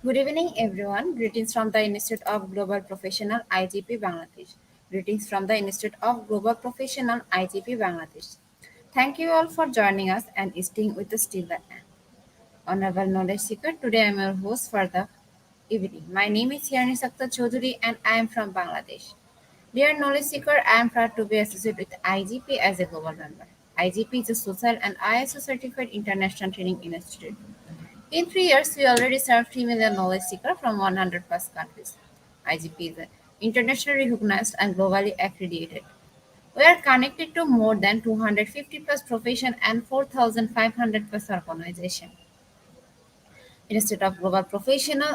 Good evening, everyone. Greetings from the Institute of Global Professional IGP Bangladesh. Greetings from the Institute of Global Professional IGP Bangladesh. Thank you all for joining us and staying with us till the end. Honorable Knowledge Seeker, today I am your host for the evening. My name is Hirani Sakta Chaudhary and I am from Bangladesh. Dear Knowledge Seeker, I am proud to be associated with IGP as a global member. IGP is a social and ISO certified international training institute. In 3 years, we already served 3 million knowledge seekers from 100 plus countries. IGP is internationally recognized and globally accredited. We are connected to more than 250 plus profession and 4,500 plus organizations. Instead of Global Professional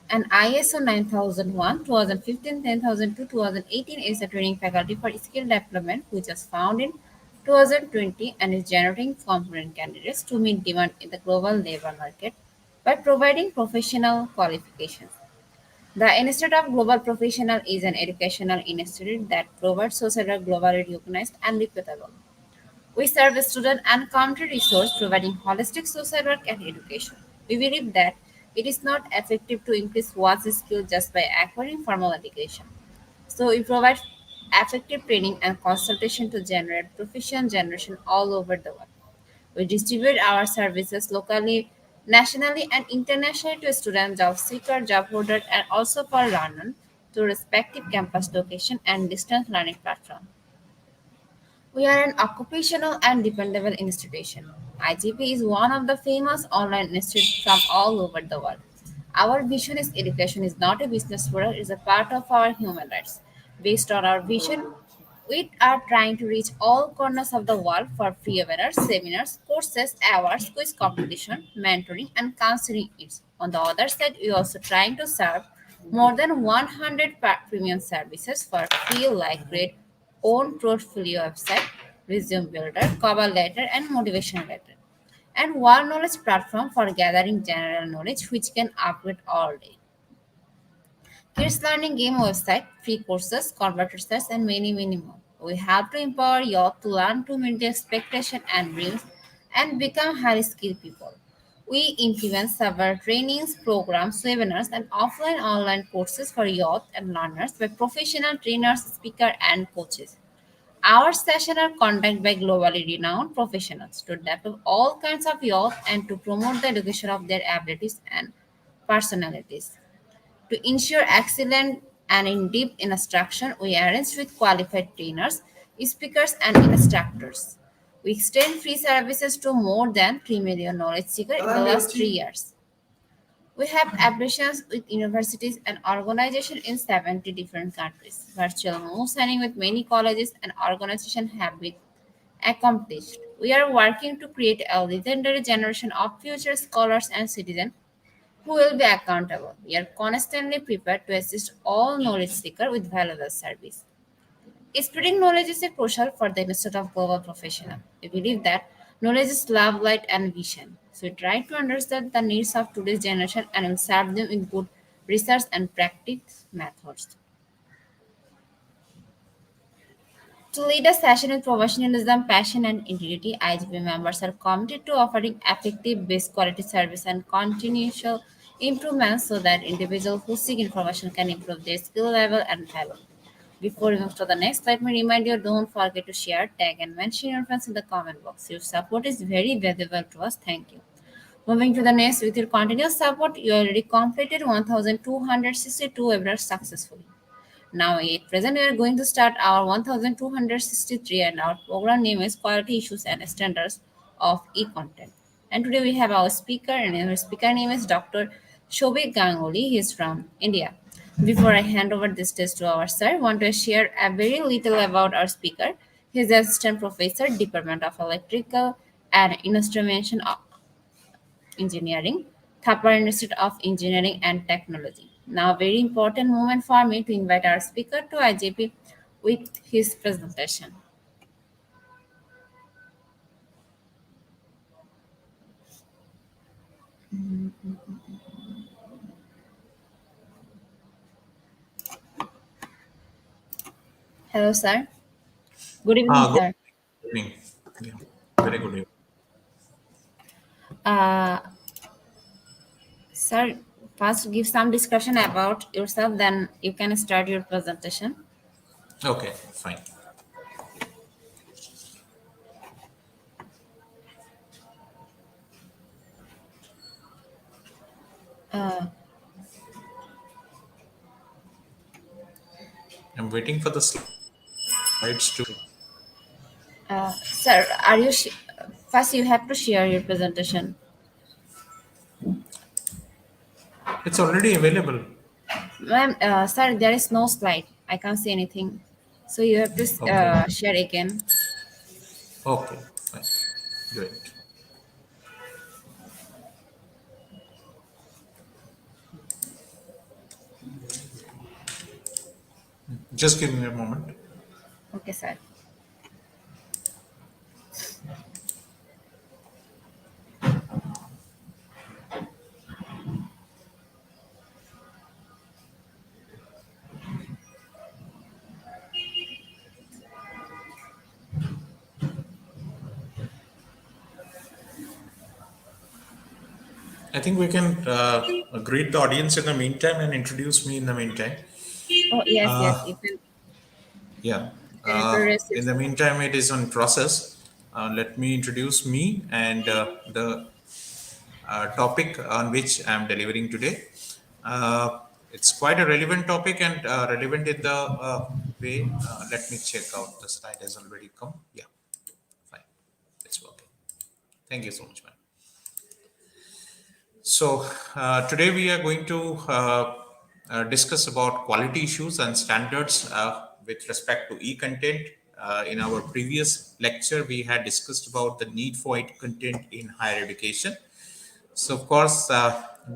and ISO 9001, 2015, 10002, 2018 is a training faculty for skill development which was found in 2020 and is generating competent candidates to meet demand in the global labor market by providing professional qualifications. The Institute of Global Professional is an educational institute that provides social globally recognized and reputable. We serve student and country resource providing holistic social work and education. We believe that it is not effective to increase one's skill just by acquiring formal education. So we provide effective training and consultation to generate proficient generation all over the world. We distribute our services locally, nationally, and internationally to students, job seekers, job holders, and also for learners to respective campus location and distance learning platform. We are an occupational and dependable institution. IGP is one of the famous online institutes from all over the world. Our vision is education is not a business product, it is a part of our human rights. Based on our vision, we are trying to reach all corners of the world for free webinars, seminars, courses, awards, quiz competition, mentoring, and counseling aids. On the other side, we are also trying to serve more than 100 premium services for free like great own portfolio website, resume builder, cover letter, and motivation letter, and one knowledge platform for gathering general knowledge which can upgrade all day. Kids learning game website, free courses, converters, and many more. We have to empower youth to learn to meet their expectations and dreams and become highly skilled people. We implement several trainings, programs, webinars, and offline online courses for youth and learners by professional trainers, speakers, and coaches. Our sessions are conducted by globally renowned professionals to develop all kinds of youth and to promote the education of their abilities and personalities. To ensure excellent and in-depth instruction, we arrange with qualified trainers, speakers, and instructors. We extend free services to more than 3 million knowledge seekers in the last 3 years. We have affiliations with universities and organizations in 70 different countries. Virtual moon signing with many colleges and organizations have been accomplished. We are working to create a legendary generation of future scholars and citizens who will be accountable. We are constantly prepared to assist all knowledge seekers with valuable service. Spreading knowledge is a crucial for the Institute of Global Professional. We believe that knowledge is love, light, and vision. So we try to understand the needs of today's generation and will serve them with good research and practice methods. To lead a session with professionalism, passion, and integrity, IGP members are committed to offering effective, best quality service and continuous improvements so that individuals who seek information can improve their skill level and value. Before we move to the next, let me remind you, don't forget to share, tag, and mention your friends in the comment box. Your support is very valuable to us. Thank you. Moving to the next, with your continuous support, you already completed 1262 webinars successfully. Now, at present, we are going to start our 1263, and our program name is Quality Issues and Standards of E-Content. And today we have our speaker, and our speaker name is Dr. Shobik Ganguly. He is from India. Before I hand over this test to our sir, I want to share a very little about our speaker. He is assistant professor, Department of Electrical and Instrumentation Engineering, Thapar Institute of Engineering and Technology. Now, very important moment for me to invite our speaker to IJP with his presentation. Hello, sir. Good evening, Good sir. evening. Yeah, very good evening. Uh, Sir, first give some discussion about yourself, then you can start your presentation. Okay, fine. Uh, I'm waiting for the slides to. Sir, are you first? You have to share your presentation. It's already available. Ma'am, sir, there is no slide. I can't see anything. So you have to Okay. share again. Okay, fine. Great. Just give me a moment. Okay, sir. I think we can greet the audience in the meantime and introduce me in the meantime. Oh, yes, yes. Uh, You can, yeah. introduce In the yourself. meantime, it is on process. Let me introduce me and the topic on which I'm delivering today. It's quite a relevant topic and relevant in the way. Let me check out. The slide has already come. Yeah, fine. It's working. Thank you so much, man. So today we are going to discuss about quality issues and standards with respect to e-content. In our previous lecture, we had discussed about the need for e-content in higher education. So, of course,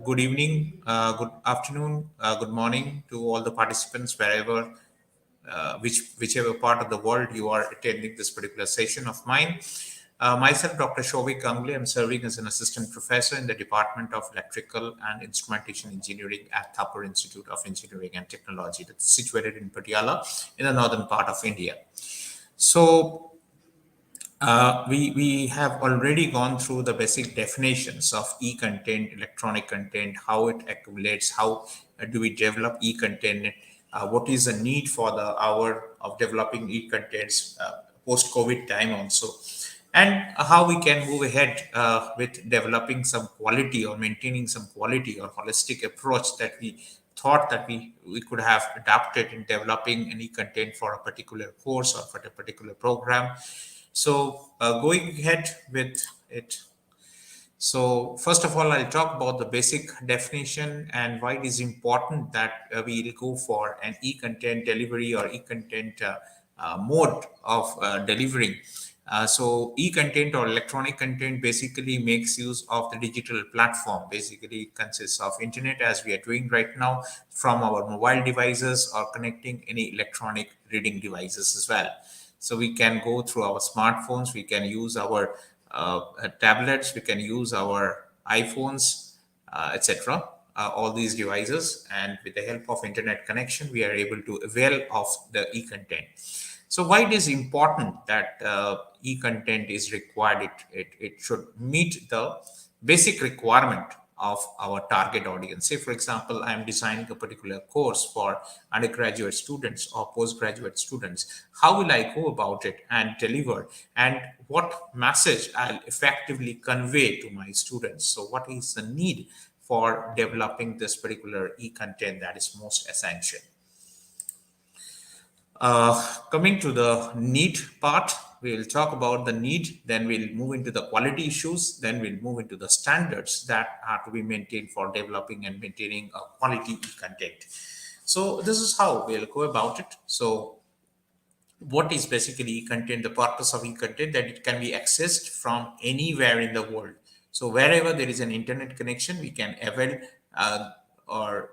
good evening, good afternoon, good morning to all the participants wherever, whichever part of the world you are attending this particular session of mine. Myself, Dr. Shovik Ganguly, I'm serving as an assistant professor in the Department of Electrical and Instrumentation Engineering at Thapar Institute of Engineering and Technology, that's situated in Patiala in the northern part of India. So we have already gone through the basic definitions of e-content, electronic content, how it accumulates, how do we develop e-content, what is the need for the hour of developing e-contents post-COVID time also, and how we can move ahead with developing some quality or maintaining some quality or holistic approach that we thought that we could have adapted in developing any content for a particular course or for a particular program. So, going ahead with it. So, first of all, I'll talk about the basic definition and why it is important that we will go for an e-content delivery or e-content mode of delivering. So, e-content or electronic content basically makes use of the digital platform. Basically, it consists of internet as we are doing right now from our mobile devices or connecting any electronic reading devices as well. So we can go through our smartphones, we can use our tablets, we can use our iPhones, etc. All these devices, and with the help of internet connection, we are able to avail of the e-content. So why it is important that e-content is required? It should meet the basic requirement of our target audience. Say, for example, I am designing a particular course for undergraduate students or postgraduate students. How will I go about it and deliver? And what message I'll effectively convey to my students? So, what is the need for developing this particular e-content that is most essential? Coming to the need part, we'll talk about the need, then we'll move into the quality issues, then we'll move into the standards that are to be maintained for developing and maintaining a quality content. So this is how we'll go about it. So what is basically e-content? The purpose of e-content that it can be accessed from anywhere in the world. So wherever there is an internet connection, we can avail or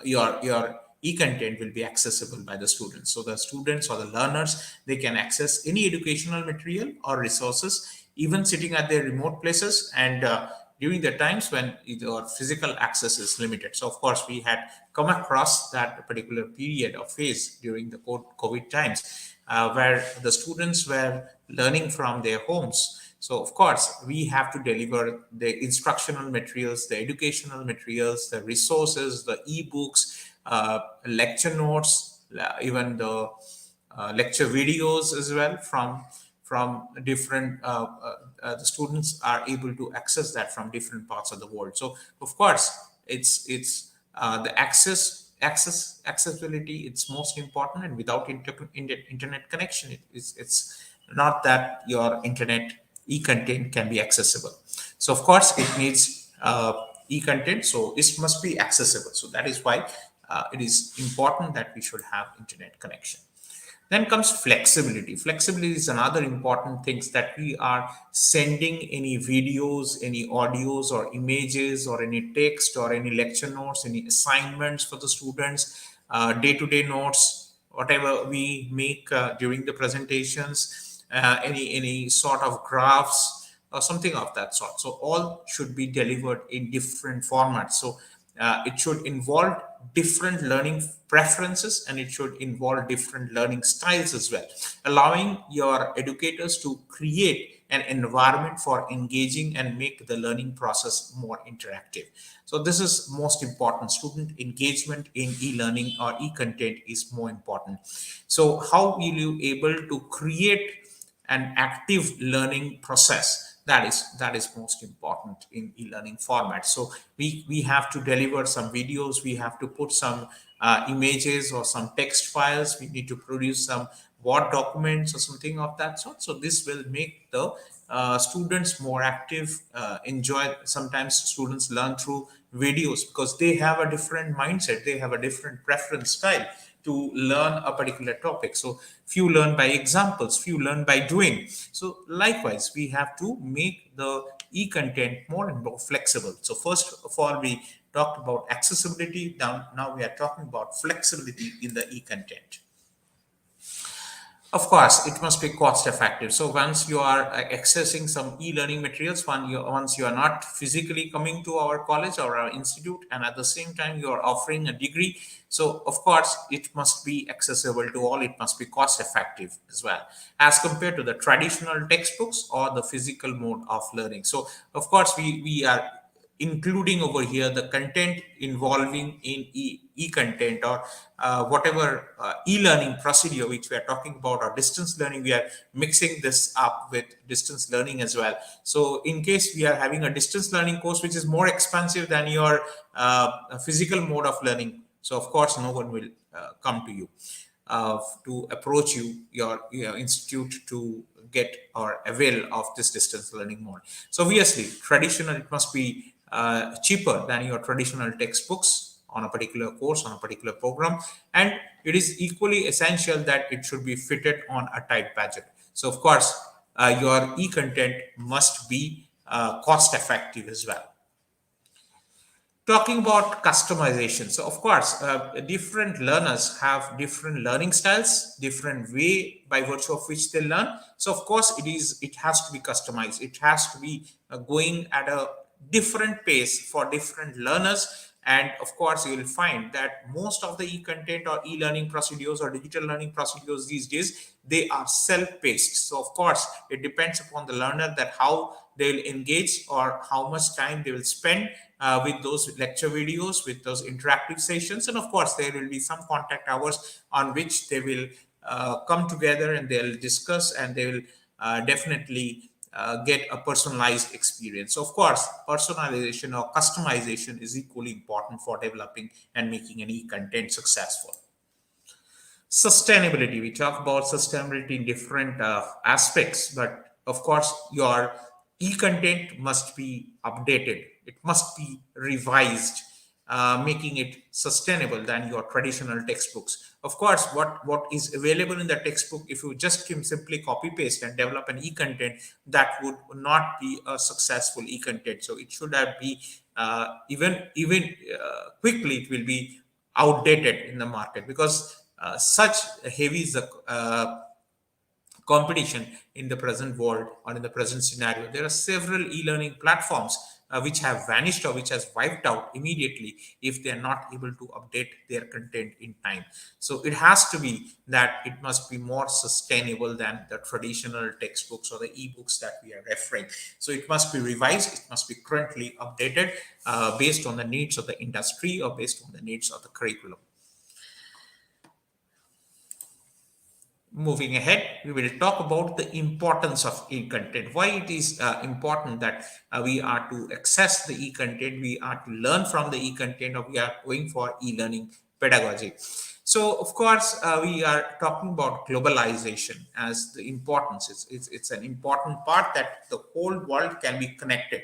your e-content will be accessible by the students. So the students or the learners, they can access any educational material or resources even sitting at their remote places, and during the times when your physical access is limited. So of course we had come across that particular period or phase during the COVID times, where the students were learning from their homes. So, of course, we have to deliver the instructional materials, the educational materials, the resources, the e-books, lecture notes, even the lecture videos as well from different. The students are able to access that from different parts of the world. So, of course, it's the accessibility. It's most important, and without internet connection, it's not that your internet e-content can be accessible. So of course it needs e-content, so it must be accessible. So that is why it is important that we should have internet connection. Then comes flexibility. Flexibility is another important thing, that we are sending any videos, any audios or images or any text or any lecture notes, any assignments for the students, day-to-day notes, whatever we make during the presentations, any sort of graphs or something of that sort. So all should be delivered in different formats. So it should involve different learning preferences, and it should involve different learning styles as well, allowing your educators to create an environment for engaging and make the learning process more interactive. So this is most important. Student engagement in e-learning or e-content is more important. So how will you able to create an active learning process? That is most important in e-learning format. So we have to deliver some videos, we have to put some images or some text files, we need to produce some word documents or something of that sort. So this will make the students more active, enjoy. Sometimes students learn through videos because they have a different mindset, they have a different preference style to learn a particular topic. So few learn by examples, few learn by doing. So likewise, we have to make the e-content more and more flexible. So first of all, we talked about accessibility. Now we are talking about flexibility in the e-content. Of course, it must be cost effective. So once you are accessing some e-learning materials, once you are not physically coming to our college or our institute, and at the same time you are offering a degree, so of course it must be accessible to all. It must be cost effective as well, as compared to the traditional textbooks or the physical mode of learning. So of course we are including over here the content involving in e-content, or whatever e-learning procedure which we are talking about, or distance learning. We are mixing this up with distance learning as well. So in case we are having a distance learning course which is more expensive than your physical mode of learning, so of course no one will come to you to approach your institute to get or avail of this distance learning mode. So obviously, traditional, it must be cheaper than your traditional textbooks on a particular course, on a particular program, and it is equally essential that it should be fitted on a tight budget. So of course, your e-content must be cost effective as well. Talking about customization, so of course different learners have different learning styles, different way by virtue of which they learn. So of course it has to be customized. It has to be going at a different pace for different learners. And of course you will find that most of the e-content or e-learning procedures or digital learning procedures these days, they are self-paced. So of course it depends upon the learner that how they'll engage or how much time they will spend with those lecture videos, with those interactive sessions. And of course, there will be some contact hours on which they will come together and they'll discuss, and they will definitely get a personalized experience. So, of course, personalization or customization is equally important for developing and making any content successful. Sustainability, we talk about sustainability in different aspects, but of course your e-content must be updated, it must be revised, making it sustainable than your traditional textbooks. Of course what is available in the textbook, if you just simply copy paste and develop an e-content, that would not be a successful e-content. So it should have be even quickly it will be outdated in the market, because such heavy is the competition in the present world or in the present scenario. There are several e-learning platforms which have vanished or which has wiped out immediately if they are not able to update their content in time. So it has to be that it must be more sustainable than the traditional textbooks or the e-books that we are referring. So it must be revised, it must be currently updated based on the needs of the industry or based on the needs of the curriculum. Moving ahead, we will talk about the importance of e-content. Why it is important that we are to access the e-content, we are to learn from the e-content, or we are going for e-learning pedagogy. So, of course, we are talking about globalization as the importance. It's an important part that the whole world can be connected.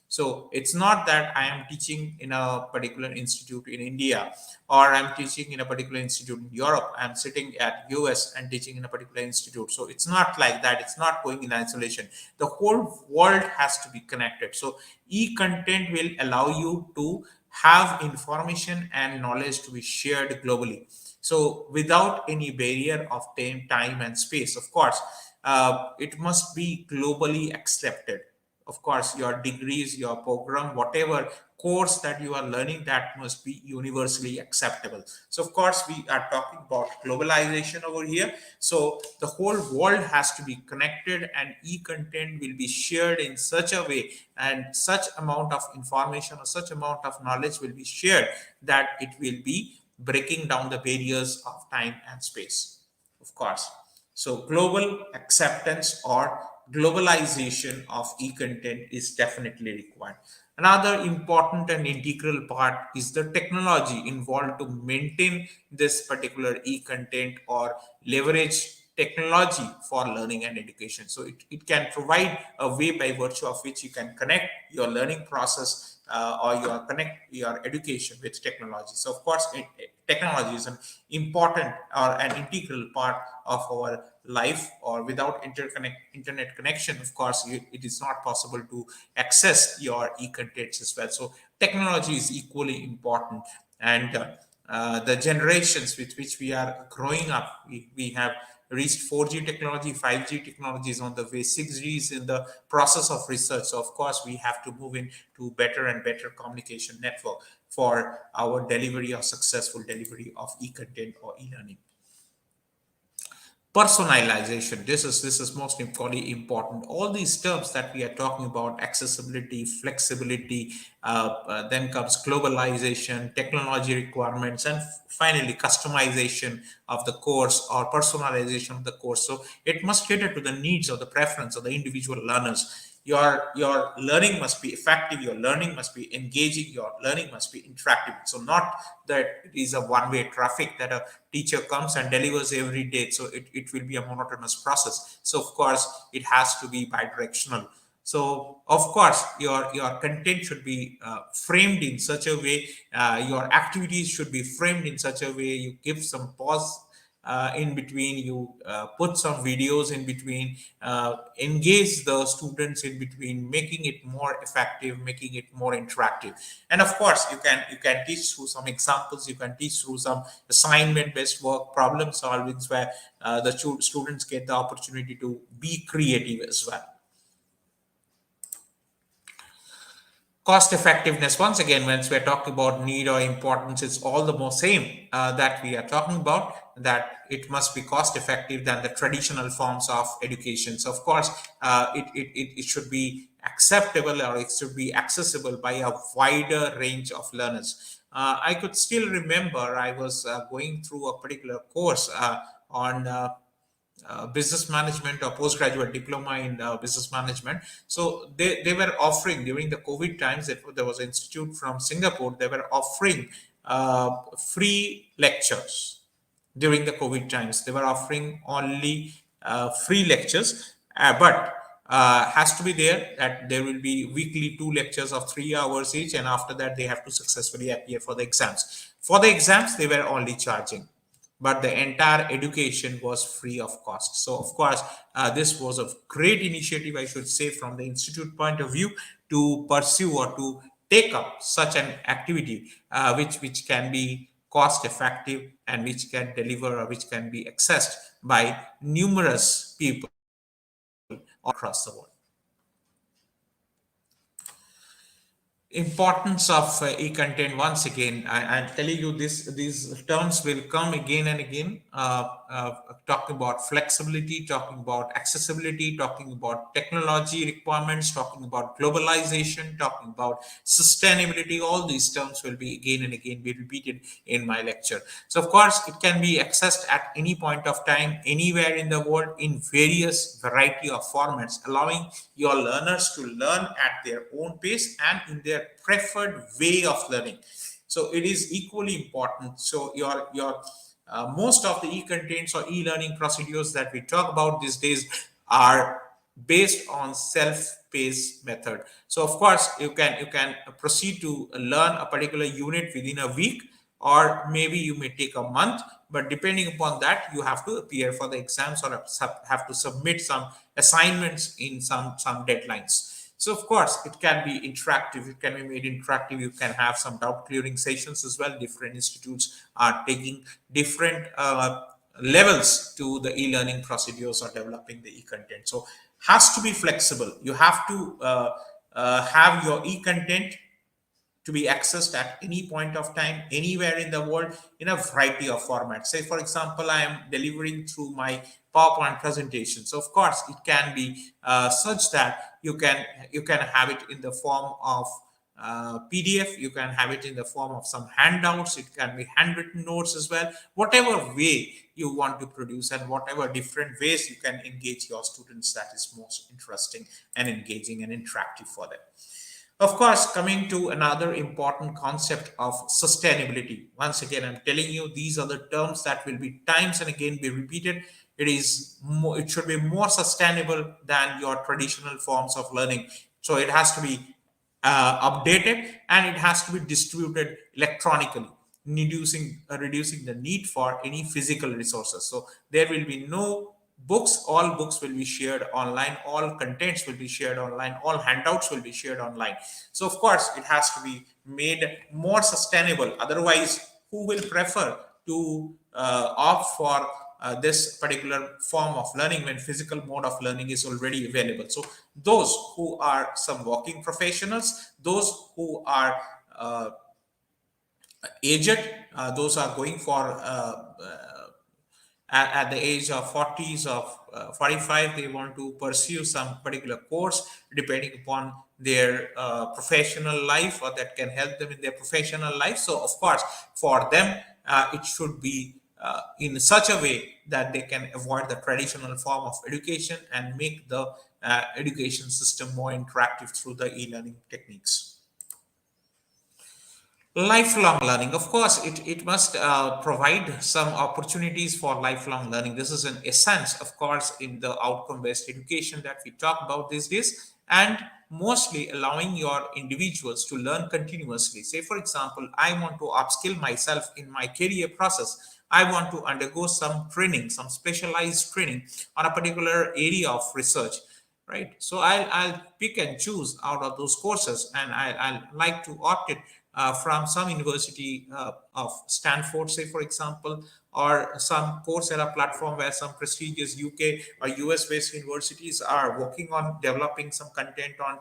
So it's not that I am teaching in a particular institute in India, or I'm teaching in a particular institute in Europe. I'm sitting at US and teaching in a particular institute. So it's not like that. It's not going in isolation. The whole world has to be connected. So e-content will allow you to have information and knowledge to be shared globally. So without any barrier of time and space, of course, it must be globally accepted. Of course your degrees, your program, whatever course that you are learning, that must be universally acceptable. So of course we are talking about globalization over here. So the whole world has to be connected, and e-content will be shared in such a way, and such amount of information or such amount of knowledge will be shared that it will be breaking down the barriers of time and space, of course. So global acceptance or globalization of e-content is definitely required. Another important and integral part is the technology involved to maintain this particular e-content or leverage technology for learning and education. So it can provide a way by virtue of which you can connect your learning process or your connect your education with technology. So of course technology is an important or an integral part of our life, or without internet connection, of course it is not possible to access your e-contents as well. So technology is equally important. And the generations with which we are growing up, we have reached 4G technology, 5G technology is on the way, 6G is in the process of research. So of course, we have to move into better and better communication network for our delivery or successful delivery of e-content or e-learning. Personalization, this is most importantly important. All these terms that we are talking about, accessibility, flexibility, then comes globalization, technology requirements, and finally customization of the course or personalization of the course. So it must cater to the needs or the preference of the individual learners. Your learning must be effective, your learning must be engaging, your learning must be interactive. So not that it is a one-way traffic that a teacher comes and delivers every day, so it will be a monotonous process. So of course it has to be bi-directional. So of course your content should be framed in such a way, your activities should be framed in such a way, you give some pause in between, you put some videos in between, engage the students in between, making it more effective, making it more interactive. And of course you can teach through some examples, you can teach through some assignment based work, problem solving, where the students get the opportunity to be creative as well. Cost effectiveness, once again, once we're talking about need or importance, it's all the more same that we are talking about, that it must be cost effective than the traditional forms of education. So of course it should be acceptable, or it should be accessible by a wider range of learners. I could still remember I was going through a particular course on business management or postgraduate diploma in business management. So they were offering during the COVID times, there was an institute from Singapore, they were offering free lectures. During the COVID times, they were offering only free lectures, but has to be there that there will be weekly 2 lectures of 3 hours each, and after that they have to successfully appear for the exams. For the exams they were only charging, but the entire education was free of cost. So of course this was a great initiative, I should say, from the institute point of view, to pursue or to take up such an activity which can be cost effective and which can deliver, or which can be accessed by numerous people across the world. Importance of e-content, once again I'm telling you, these terms will come again and again, talking about flexibility, talking about accessibility, talking about technology requirements, talking about globalization, talking about sustainability. All these terms will be again and again be repeated in my lecture. So of course it can be accessed at any point of time, anywhere in the world, in various variety of formats, allowing your learners to learn at their own pace and in their preferred way of learning. So it is equally important. So your most of the e-contents or e-learning procedures that we talk about these days are based on self-paced method. So of course you can proceed to learn a particular unit within a week, or maybe you may take a month, but depending upon that you have to appear for the exams or have to submit some assignments in some deadlines. So of course it can be interactive, it can be made interactive, you can have some doubt clearing sessions as well. Different institutes are taking different levels to the e-learning procedures or developing the e-content. So has to be flexible, you have to have your e-content to be accessed at any point of time, anywhere in the world, in a variety of formats. Say, for example, I am delivering through my PowerPoint presentation. So, of course, it can be such that you can have it in the form of PDF. You can have it in the form of some handouts. It can be handwritten notes as well. Whatever way you want to produce, and whatever different ways you can engage your students, that is most interesting and engaging and interactive for them. Of course, coming to another important concept of sustainability. Once again, I'm telling you, these are the terms that will be times and again be repeated. It should be more sustainable than your traditional forms of learning. So it has to be updated, and it has to be distributed electronically, reducing the need for any physical resources. So there will be no books, all books will be shared online, all contents will be shared online, all handouts will be shared online. So of course it has to be made more sustainable, otherwise who will prefer to opt for this particular form of learning when physical mode of learning is already available. So those who are some working professionals, those who are aged, those are going for at the age of 40s of 45, they want to pursue some particular course depending upon their professional life, or that can help them in their professional life. So of course for them it should be in such a way that they can avoid the traditional form of education and make the education system more interactive through the e-learning techniques. Lifelong learning, of course, it must provide some opportunities for lifelong learning. This is an essence, of course, in the outcome based education that we talk about these days, and mostly allowing your individuals to learn continuously. Say, for example, I want to upskill myself in my career process. I want to undergo some training, some specialized training on a particular area of research, right? So I'll pick and choose out of those courses, and I'll like to opt it from some university of Stanford, say for example, or some Coursera platform where some prestigious UK or US based universities are working on developing some content on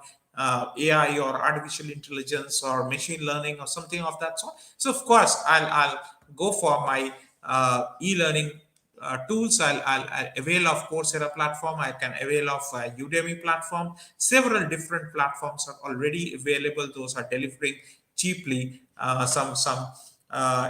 AI or artificial intelligence or machine learning or something of that sort. So of course I'll go for my e-learning tools. I'll avail of Coursera platform. I can avail of Udemy platform. Several different platforms are already available. Those are delivering cheaply some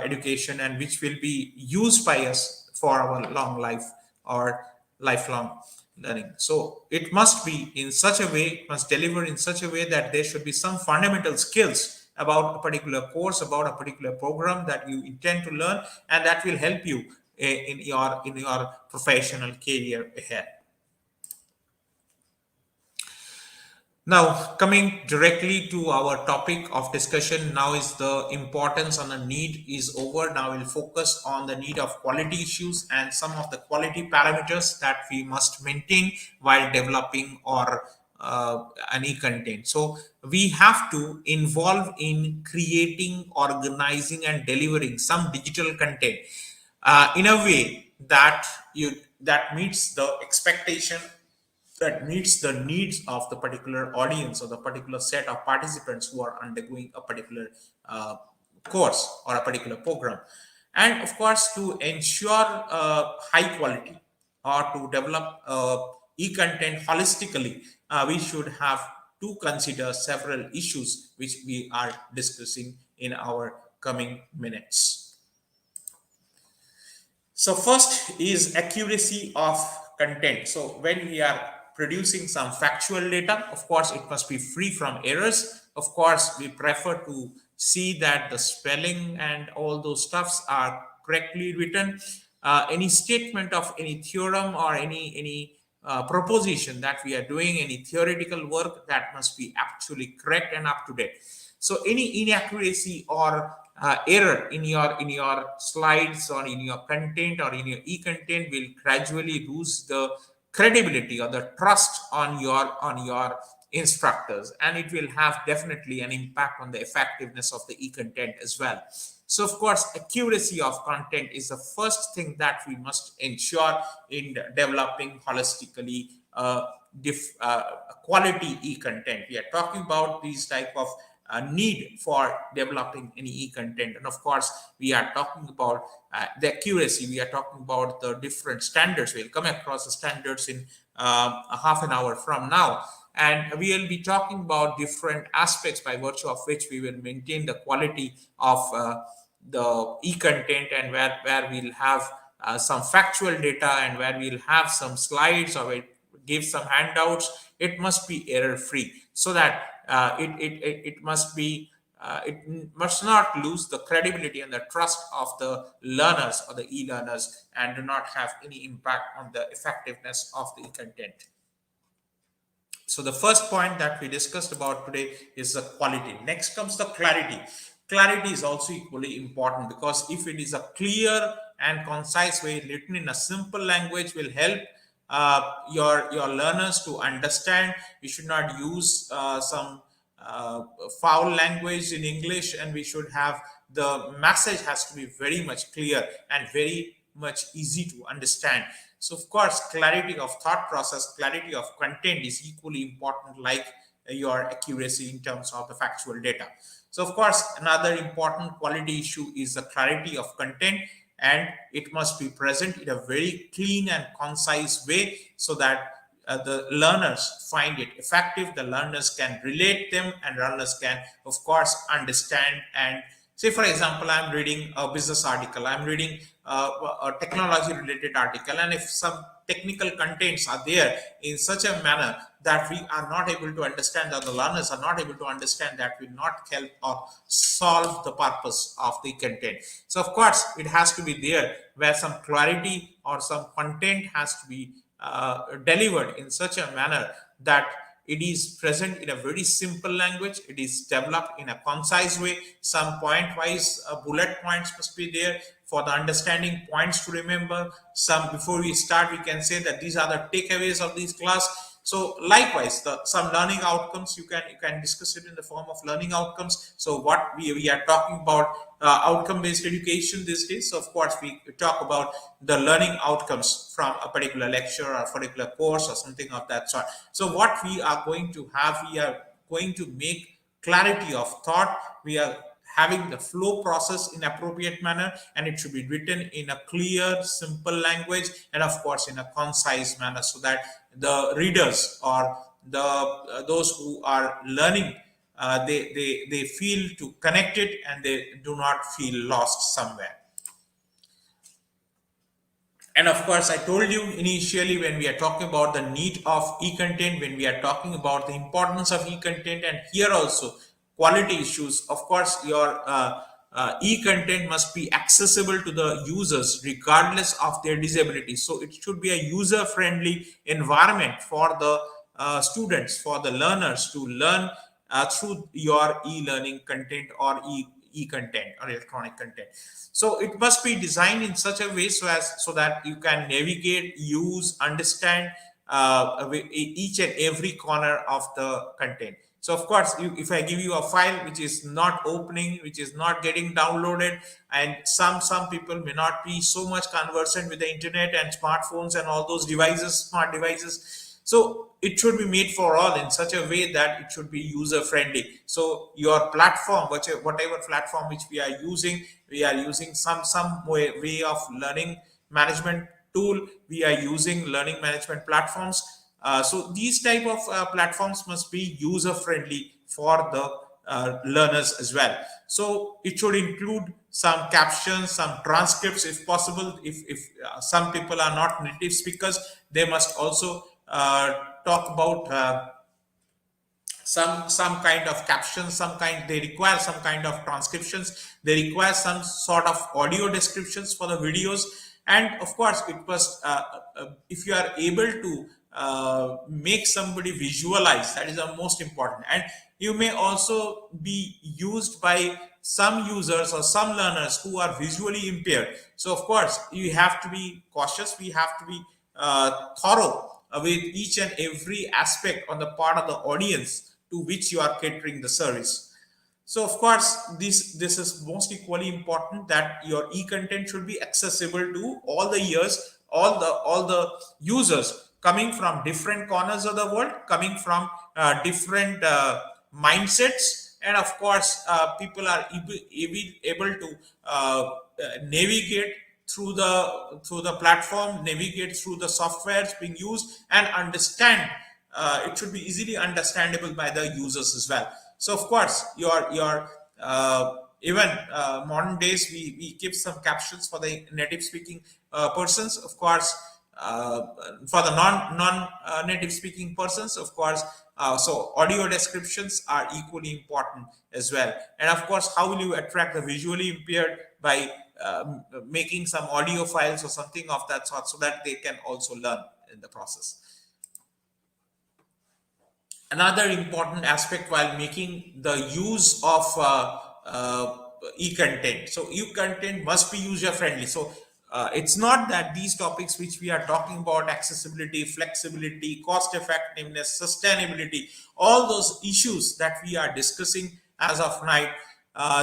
education, and which will be used by us for our long life or lifelong learning. So it must be in such a way, it must deliver in such a way that there should be some fundamental skills about a particular course, about a particular program that you intend to learn, and that will help you in your professional career ahead. Now, coming directly to our topic of discussion, now is the importance on the need is over. Now we'll focus on the need of quality issues and some of the quality parameters that we must maintain while developing or any content. So we have to involve in creating, organizing, and delivering some digital content in a way that meets the expectation, that meets the needs of the particular audience or the particular set of participants who are undergoing a particular course or a particular program. And of course, to ensure high quality or to develop e-content holistically, we should have to consider several issues which we are discussing in our coming minutes. So first is accuracy of content. So when we are producing some factual data, of course, it must be free from errors. Of course, we prefer to see that the spelling and all those stuffs are correctly written. Any statement of any theorem or any proposition that we are doing, any theoretical work, that must be actually correct and up to date. So any inaccuracy or error in your slides or in your content or in your e-content will gradually lose the credibility or the trust on your instructors, and it will have definitely an impact on the effectiveness of the e-content as well. So of course, accuracy of content is the first thing that we must ensure in developing holistically quality e-content. We are talking about these type of need for developing any e-content, and of course we are talking about the accuracy. We are talking about the different standards. We'll come across the standards in a half an hour from now, and we will be talking about different aspects by virtue of which we will maintain the quality of the e-content, and where we'll have some factual data, and where we'll have some slides, or we'll give some handouts. It must be error free, so that it must not lose the credibility and the trust of the learners or the e-learners, and do not have any impact on the effectiveness of the content. So the first point that we discussed about today is the quality. Next comes the clarity. Clarity is also equally important, because if it is a clear and concise way written in a simple language, will help your learners to understand. We should not use some foul language in English, and we should have the message has to be very much clear and very much easy to understand. So of course, clarity of thought process, clarity of content is equally important, like your accuracy in terms of the factual data. So of course, another important quality issue is the clarity of content, and it must be present in a very clean and concise way, so that the learners find it effective, the learners can relate them, and learners can of course understand. And say for example, I'm reading a business article, I'm reading a technology related article, and if some technical contents are there in such a manner that we are not able to understand, that the learners are not able to understand, that will not help or solve the purpose of the content. So of course, it has to be there where some clarity or some content has to be delivered in such a manner that it is present in a very simple language, it is developed in a concise way, some point wise bullet points must be there for the understanding, points to remember. Some, before we start, we can say that these are the takeaways of this class. So likewise, some learning outcomes, you can discuss it in the form of learning outcomes. So what we are talking about outcome based education these days. So of course, we talk about the learning outcomes from a particular lecture or a particular course or something of that sort. So what we are going to have, we are going to make clarity of thought, we are having the flow process in appropriate manner, and it should be written in a clear simple language, and of course in a concise manner, so that the readers or the those who are learning, they feel to connect it, and they do not feel lost somewhere. And of course, I told you initially, when we are talking about the need of e-content, when we are talking about the importance of e-content, and here also quality issues, of course, your e-content must be accessible to the users regardless of their disability. So it should be a user-friendly environment for the students, for the learners to learn through your e-learning content or e-content or electronic content. So it must be designed in such a way so that you can navigate, use, understand each and every corner of the content. So of course, if I give you a file which is not opening, which is not getting downloaded, and some people may not be so much conversant with the internet and smartphones and all those devices, smart devices, so it should be made for all in such a way that it should be user friendly. So your platform, whatever platform which we are using some way of learning management tool, we are using learning management platforms. So these type of platforms must be user friendly for the learners as well. So it should include some captions, some transcripts if possible. If some people are not native speakers, they must also talk about some kind of captions, some kind, they require some kind of transcriptions, they require some sort of audio descriptions for the videos. And of course, it must if you are able to make somebody visualize, that is the most important. And you may also be used by some users or some learners who are visually impaired. So of course, you have to be cautious, we have to be thorough with each and every aspect on the part of the audience to which you are catering the service. So of course, this is most equally important, that your e-content should be accessible to all the ears, all the users coming from different corners of the world, coming from different mindsets, and of course, people are able to navigate through the platform, navigate through the softwares being used, and understand. It should be easily understandable by the users as well. So of course, your even modern days, we keep some captions for the native speaking persons, of course. For the non native speaking persons, of course. So audio descriptions are equally important as well. And of course, how will you attract the visually impaired? By making some audio files or something of that sort, so that they can also learn in the process. Another important aspect while making the use of e-content, so e-content must be user friendly. So it's not that these topics which we are talking about, accessibility, flexibility, cost effectiveness, sustainability, all those issues that we are discussing as of night,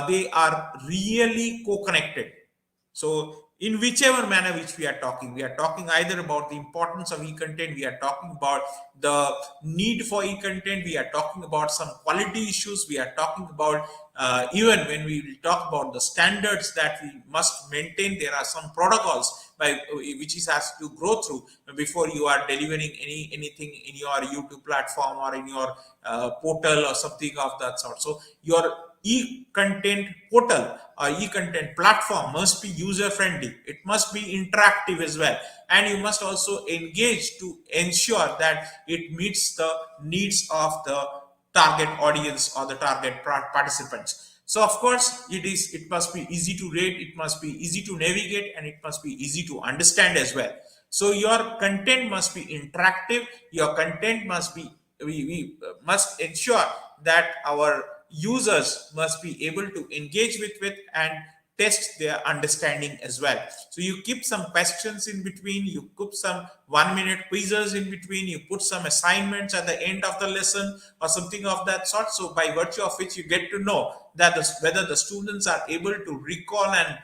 they are really co-connected. So in whichever manner which we are talking either about the importance of e-content, we are talking about the need for e-content, we are talking about some quality issues, we are talking about even when we will talk about the standards that we must maintain, there are some protocols by which is has to grow through before you are delivering anything in your YouTube platform or in your portal or something of that sort. So your e-content portal or e-content platform must be user friendly, it must be interactive as well, and you must also engage to ensure that it meets the needs of the target audience or the target participants. So of course it must be easy to read, it must be easy to navigate, and it must be easy to understand as well. So your content must be interactive, your content must be, we must ensure that our users must be able to engage with and test their understanding as well. So you keep some questions in between, you put some 1 minute quizzes in between, you put some assignments at the end of the lesson or something of that sort, so by virtue of which you get to know that whether the students are able to recall and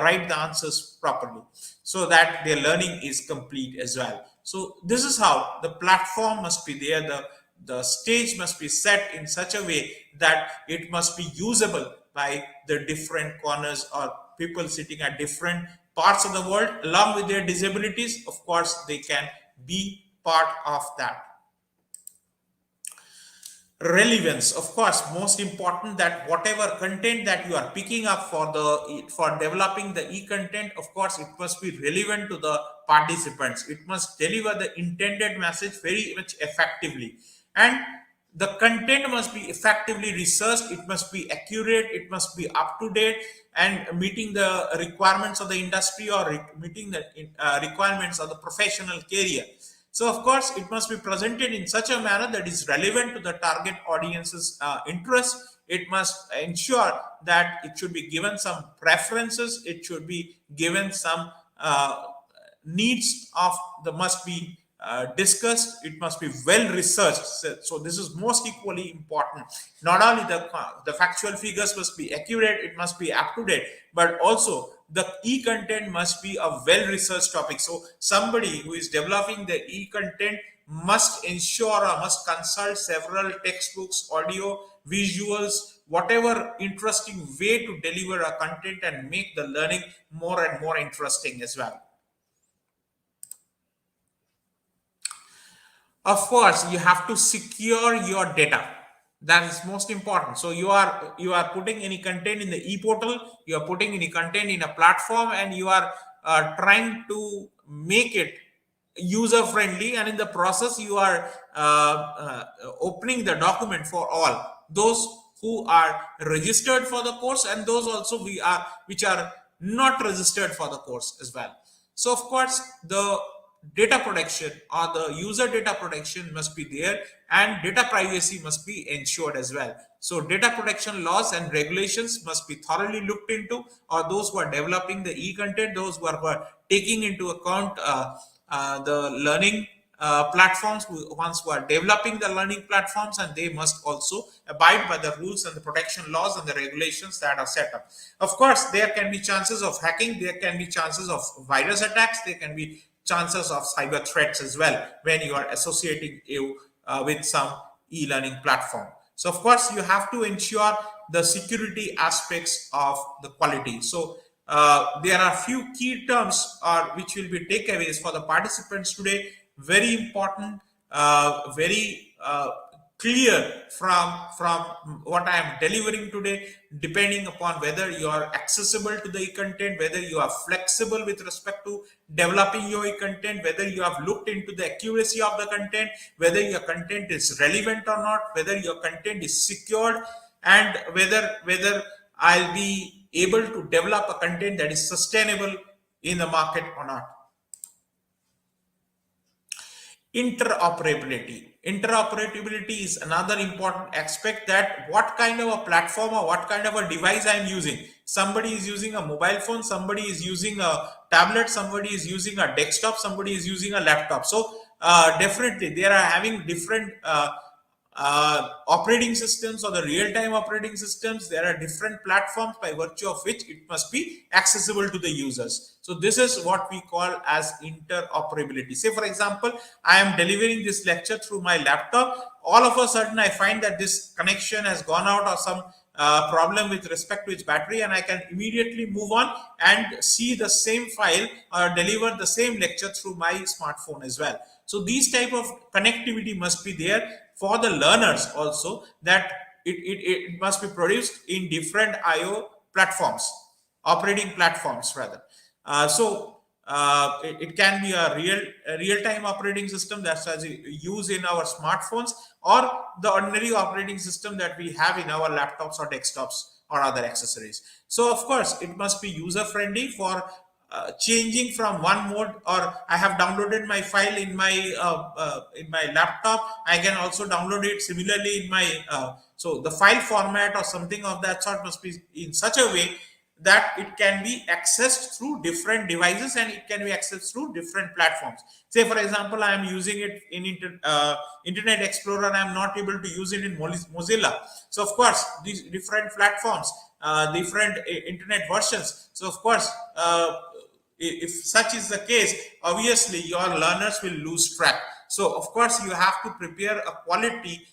write the answers properly, so that their learning is complete as well. So this is how the platform must be there, the stage must be set in such a way that it must be usable by the different corners or people sitting at different parts of the world along with their disabilities. Of course they can be part of that. Relevance, of course, most important, that whatever content that you are picking up for developing the e-content, of course it must be relevant to the participants, it must deliver the intended message very much effectively, and the content must be effectively researched, it must be accurate, it must be up to date and meeting the requirements of the industry or meeting the requirements of the professional career. So, of course, it must be presented in such a manner that is relevant to the target audience's interest. It must ensure that it should be given some preferences. It should be given some needs of the must be discussed. It must be well researched. So this is most equally important. Not only the factual figures must be accurate, it must be up to date, but also the e-content must be a well researched topic. So somebody who is developing the e-content must ensure or must consult several textbooks, audio, visuals, whatever interesting way to deliver a content and make the learning more and more interesting as well. Of course you have to secure your data, that is most important. So you are putting any content in the e-portal, you are putting any content in a platform, and you are trying to make it user friendly, and in the process you are opening the document for all those who are registered for the course and those also which are not registered for the course as well. So of course the data protection or the user data protection must be there, and data privacy must be ensured as well. So data protection laws and regulations must be thoroughly looked into, or those who are developing the e-content, those who are taking into account the learning platforms, ones who are developing the learning platforms, and they must also abide by the rules and the protection laws and the regulations that are set up. Of course there can be chances of hacking, there can be chances of virus attacks, there can be chances of cyber threats as well when you are associating you with some e-learning platform. So of course you have to ensure the security aspects of the quality. So there are few key terms which will be takeaways for the participants today, very important, very clear from what I am delivering today, depending upon whether you are accessible to the e-content, whether you are flexible with respect to developing your e-content, whether you have looked into the accuracy of the content, whether your content is relevant or not, whether your content is secured, and whether I'll be able to develop a content that is sustainable in the market or not. Interoperability is another important aspect, that what kind of a platform or what kind of a device I am using. Somebody is using a mobile phone, somebody is using a tablet, somebody is using a desktop, somebody is using a laptop. So definitely they are having different operating systems or the real-time operating systems, there are different platforms by virtue of which it must be accessible to the users. So this is what we call as interoperability. Say for example, I am delivering this lecture through my laptop. All of a sudden I find that this connection has gone out or some problem with respect to its battery, and I can immediately move on and see the same file or deliver the same lecture through my smartphone as well. So these type of connectivity must be there for the learners also, that it must be produced in different IO platforms, operating platforms rather. It can be a real-time operating system that's as we use in our smartphones, or the ordinary operating system that we have in our laptops or desktops or other accessories. So of course it must be user friendly for changing from one mode, or I have downloaded my file in my laptop, I can also download it similarly in my so the file format or something of that sort must be in such a way that it can be accessed through different devices and it can be accessed through different platforms. Say for example, I am using it in Internet Explorer, I am not able to use it in Mozilla. So of course these different platforms, different internet versions. So of course, if such is the case, obviously your learners will lose track. So of course you have to prepare a quality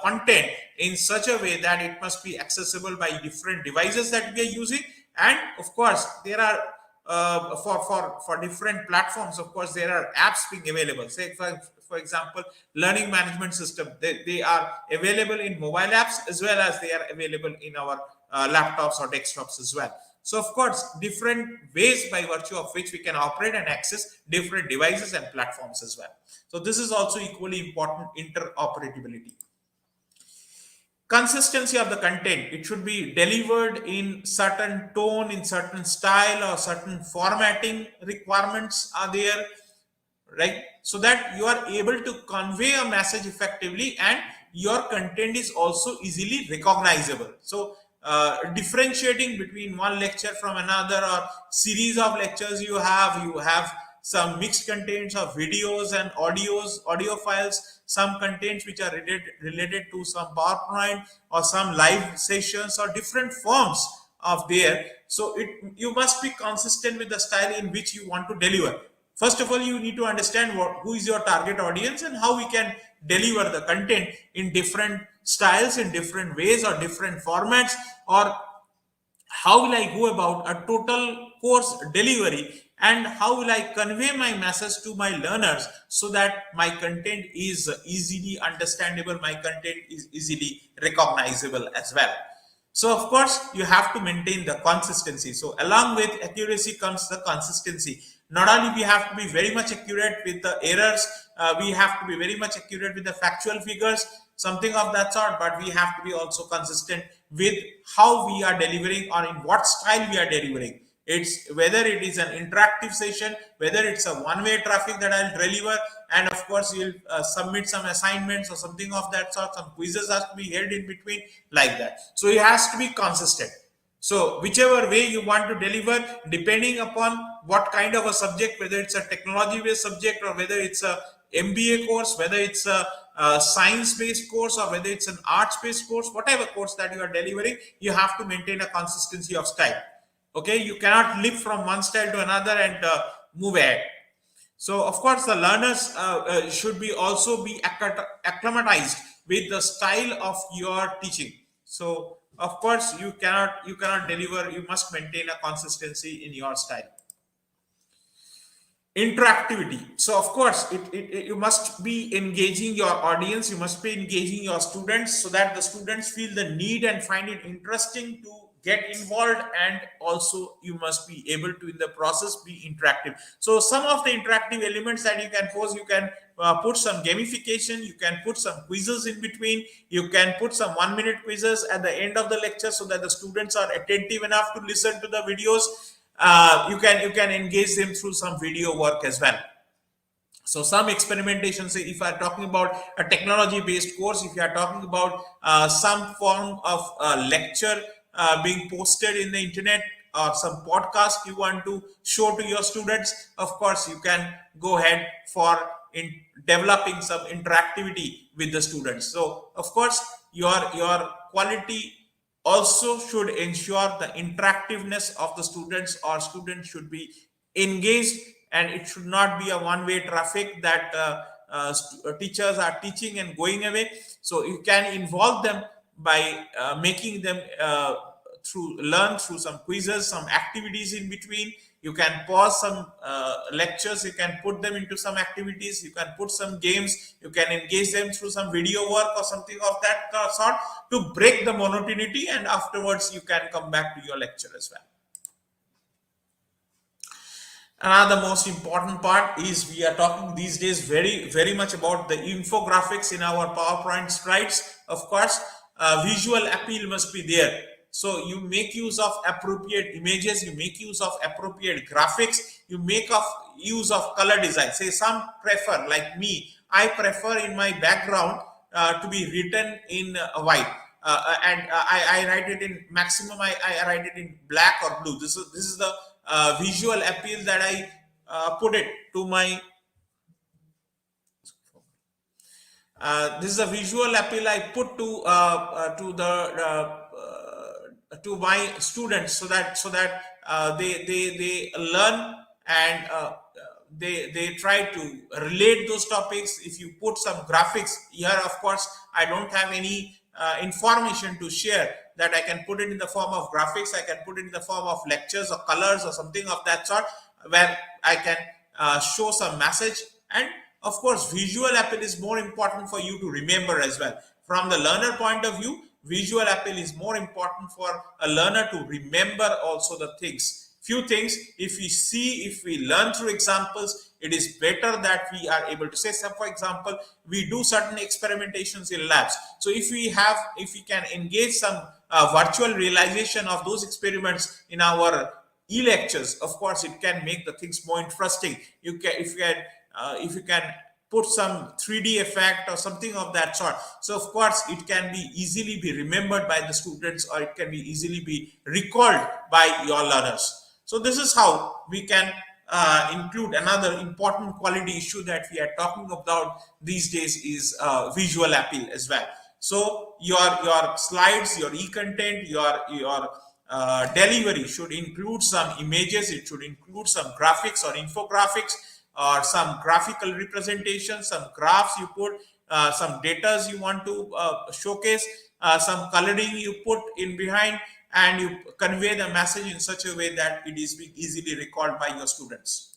content in such a way that it must be accessible by different devices that we are using. And of course there are for different platforms, of course there are apps being available. Say for example, learning management system, they are available in mobile apps as well as they are available in our laptops or desktops as well. So of course different ways by virtue of which we can operate and access different devices and platforms as well. So this is also equally important, interoperability. Consistency of the content, it should be delivered in certain tone, in certain style, or certain formatting requirements are there, right? So that you are able to convey a message effectively and your content is also easily recognizable. So differentiating between one lecture from another or series of lectures, you have some mixed contents of videos and audio files, some contents which are related to some PowerPoint or some live sessions or different forms of there. So you must be consistent with the style in which you want to deliver. First of all, you need to understand who is your target audience and how we can deliver the content in different styles, in different ways or different formats, or how will I go about a total course delivery, and how will I convey my message to my learners so that my content is easily understandable, my content is easily recognizable as well. So of course you have to maintain the consistency. So along with accuracy comes the consistency. Not only we have to be very much accurate with the errors, we have to be very much accurate with the factual figures, something of that sort, but we have to be also consistent with how we are delivering or in what style we are delivering. It's whether it is an interactive session, whether it's a one-way traffic that I'll deliver, and of course you'll submit some assignments or something of that sort. Some quizzes have to be held in between, like that. So it has to be consistent. So whichever way you want to deliver, depending upon what kind of a subject, whether it's a technology-based subject or whether it's a MBA course, whether it's a science-based course or whether it's an arts-based course, whatever course that you are delivering, you have to maintain a consistency of style. Okay, you cannot leap from one style to another and move ahead. So of course the learners should be also be acclimatized with the style of your teaching. So of course you cannot deliver, you must maintain a consistency in your style. Interactivity, so of course you must be engaging your audience, you must be engaging your students so that the students feel the need and find it interesting to get involved, and also you must be able to in the process be interactive. So some of the interactive elements that you can pose, you can put some gamification, you can put some quizzes in between, you can put some 1-minute quizzes at the end of the lecture so that the students are attentive enough to listen to the videos. You can engage them through some video work as well. So some experimentation, say if I'm talking about a technology based course, if you are talking about some form of lecture being posted in the internet, or some podcast you want to show to your students, of course you can go ahead for in developing some interactivity with the students. So of course your quality also should ensure the interactiveness of the students, or students should be engaged, and it should not be a one-way traffic that teachers are teaching and going away. So you can involve them by making them learn through some quizzes, some activities in between. You can pause some lectures, you can put them into some activities, you can put some games, you can engage them through some video work or something of that sort to break the monotony, and afterwards you can come back to your lecture as well. Another most important part is we are talking these days very much about the infographics in our PowerPoint slides. Of course, visual appeal must be there. So you make use of appropriate images, you make use of appropriate graphics, you make use of color design. Say some prefer, like me, I prefer in my background to be written in white. I write it in maximum. I write it in black or blue. This is the visual appeal that I put it to my. This is a visual appeal I put to my students, so that they learn, and they try to relate those topics. If you put some graphics here, of course I don't have any information to share that I can put it in the form of graphics, I can put it in the form of lectures or colors or something of that sort, where I can show some message. And of course visual appeal is more important for you to remember as well. From the learner point of view, visual appeal is more important for a learner to remember also the things. Few things, if we learn through examples, it is better that we are able to say. So for example, we do certain experimentations in labs. So if we can engage some virtual realization of those experiments in our e-lectures, of course it can make the things more interesting. If you can put some 3D effect or something of that sort, so of course it can be easily be remembered by the students, or it can be easily be recalled by your learners. So this is how we can include another important quality issue that we are talking about these days is visual appeal as well. So your slides, your e-content, your delivery should include some images, it should include some graphics or infographics, or some graphical representation, some graphs you put, some data you want to showcase, some coloring you put in behind, and you convey the message in such a way that it is being easily recalled by your students.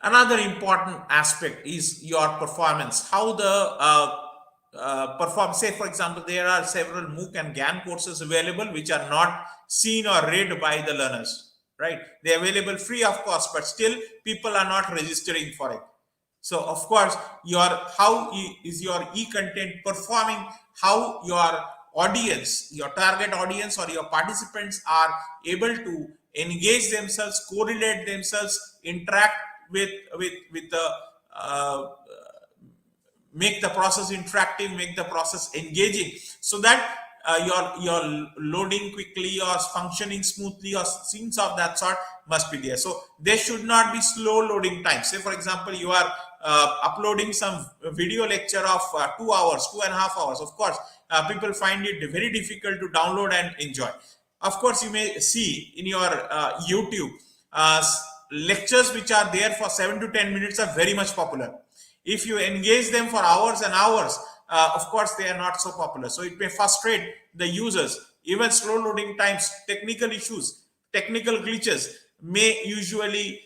Another important aspect is your performance, how the perform. Say for example, there are several MOOC and GAN courses available which are not seen or read by the learners, right? They're available free of cost, but still people are not registering for it. So of course, how is your e-content performing, how your audience, your target audience or your participants are able to engage themselves, correlate themselves, interact with the make the process interactive, make the process engaging, so that you're loading quickly or functioning smoothly or things of that sort must be there. So there should not be slow loading time. Say for example, you are uploading some video lecture of 2 hours, 2.5 hours. Of course, people find it very difficult to download and enjoy. Of course, you may see in your YouTube lectures which are there for 7 to 10 minutes are very much popular. If you engage them for hours and hours, of course they are not so popular. So it may frustrate the users. Even slow loading times, technical issues, technical glitches may usually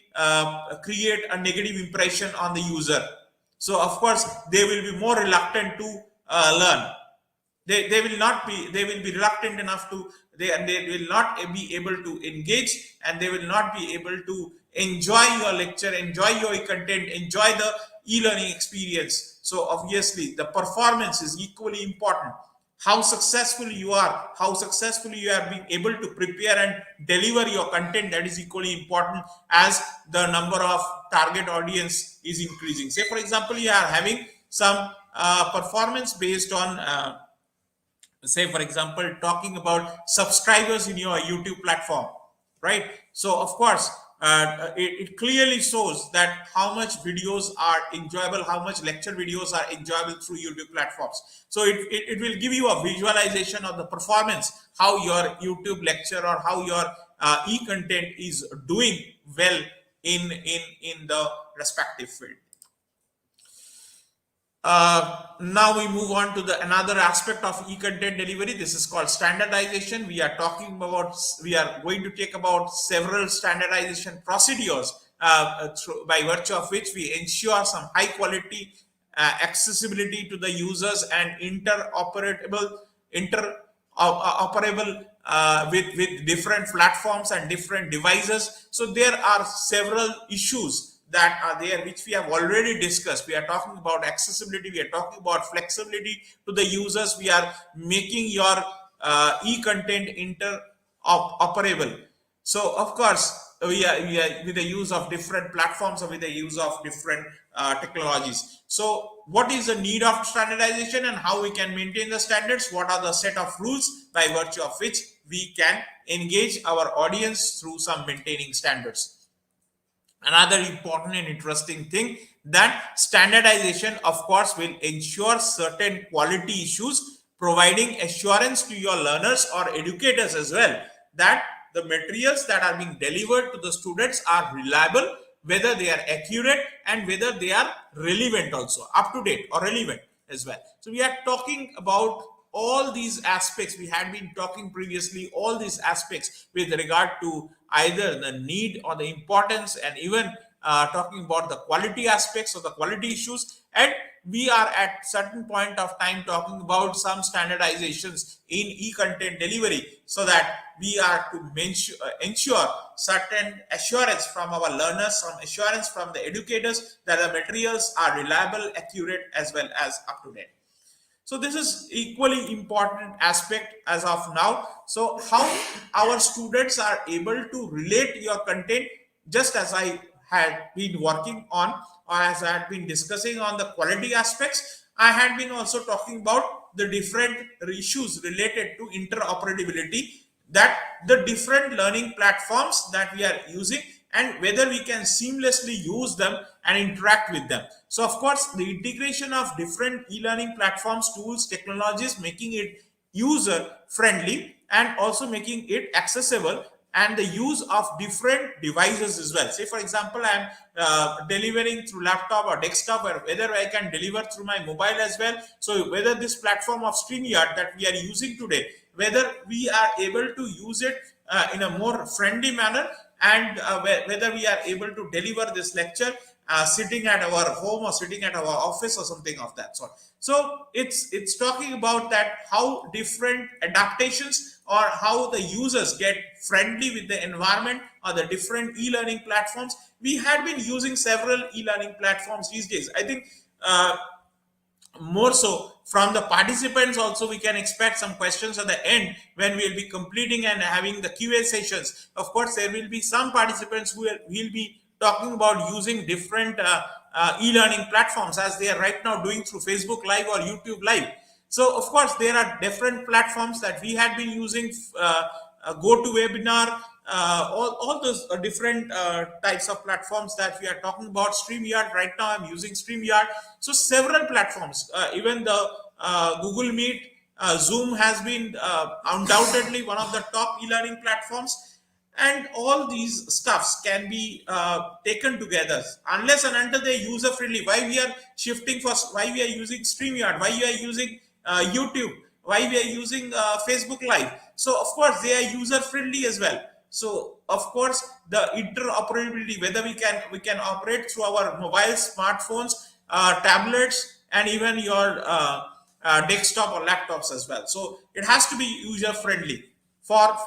create a negative impression on the user. So of course they will be more reluctant to learn. They will be reluctant enough to, they will not be able to engage, and they will not be able to enjoy your lecture, enjoy your content, enjoy the e-learning experience. So obviously the performance is equally important. How successful you are, how successfully you are being able to prepare and deliver your content, that is equally important as the number of target audience is increasing. Say for example, you are having some performance based on say for example, talking about subscribers in your YouTube platform, right? So of course it clearly shows that how much videos are enjoyable, how much lecture videos are enjoyable through YouTube platforms. So it will give you a visualization of the performance, how your YouTube lecture or how your e-content is doing well in the respective field. Now we move on to the another aspect of e-content delivery. This is called standardization. We are going to take about several standardization procedures by virtue of which we ensure some high quality accessibility to the users and interoperable with different platforms and different devices. So there are several issues that are there which we have already discussed. We are talking about accessibility, we are talking about flexibility to the users, we are making your e-content interoperable. So of course we are with the use of different platforms or with the use of different technologies. So what is the need of standardization and how we can maintain the standards? What are the set of rules by virtue of which we can engage our audience through some maintaining standards? Another important and interesting thing, that standardization of course will ensure certain quality issues, providing assurance to your learners or educators as well that the materials that are being delivered to the students are reliable, whether they are accurate and whether they are relevant, also up to date or relevant as well. So we are talking about all these aspects. We had been talking previously all these aspects with regard to either the need or the importance, and even talking about the quality aspects or the quality issues. And we are at certain point of time talking about some standardizations in e-content delivery, so that we are to ensure certain assurance from our learners, some assurance from the educators that the materials are reliable, accurate, as well as up to date. So this is equally important aspect as of now. So how our students are able to relate your content, just as I had been working on, or as I had been discussing on the quality aspects, I had been also talking about the different issues related to interoperability, that the different learning platforms that we are using and whether we can seamlessly use them and interact with them. So of course the integration of different e-learning platforms, tools, technologies, making it user friendly and also making it accessible, and the use of different devices as well. Say for example, I am delivering through laptop or desktop, or whether I can deliver through my mobile as well. So whether this platform of StreamYard that we are using today, whether we are able to use it in a more friendly manner, and whether we are able to deliver this lecture sitting at our home or sitting at our office or something of that sort. So it's talking about that, how different adaptations or how the users get friendly with the environment or the different e-learning platforms. We had been using several e-learning platforms these days. I think more so from the participants also we can expect some questions at the end when we'll be completing and having the QA sessions. Of course there will be some participants who will be talking about using different e-learning platforms, as they are right now doing through Facebook Live or YouTube Live. So of course there are different platforms that we had been using, GoToWebinar, all those different types of platforms that we are talking about. StreamYard, right now I'm using StreamYard. So several platforms, even the Google Meet, Zoom has been undoubtedly one of the top e-learning platforms. And all these stuffs can be taken together, unless and until they're user friendly. Why we are shifting for, why we are using StreamYard, why we are using YouTube, why we are using Facebook Live? So of course they are user friendly as well. So of course the interoperability, whether we can operate through our mobile smartphones, tablets, and even your desktop or laptops as well. So it has to be user friendly for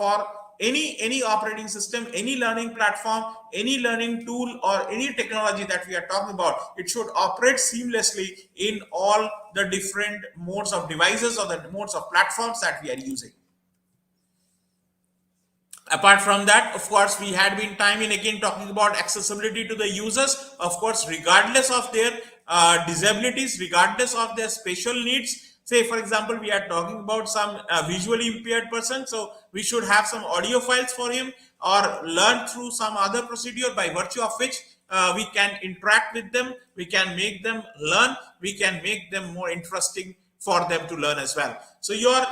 any operating system, any learning platform, any learning tool, or any technology that we are talking about. It should operate seamlessly in all the different modes of devices or the modes of platforms that we are using. Apart from that, of course, we had been time and again talking about accessibility to the users. Of course, regardless of their disabilities, regardless of their special needs, Say, for example, we are talking about some visually impaired person, so we should have some audio files for him, or learn through some other procedure by virtue of which we can interact with them, we can make them learn, we can make them more interesting for them to learn as well. So your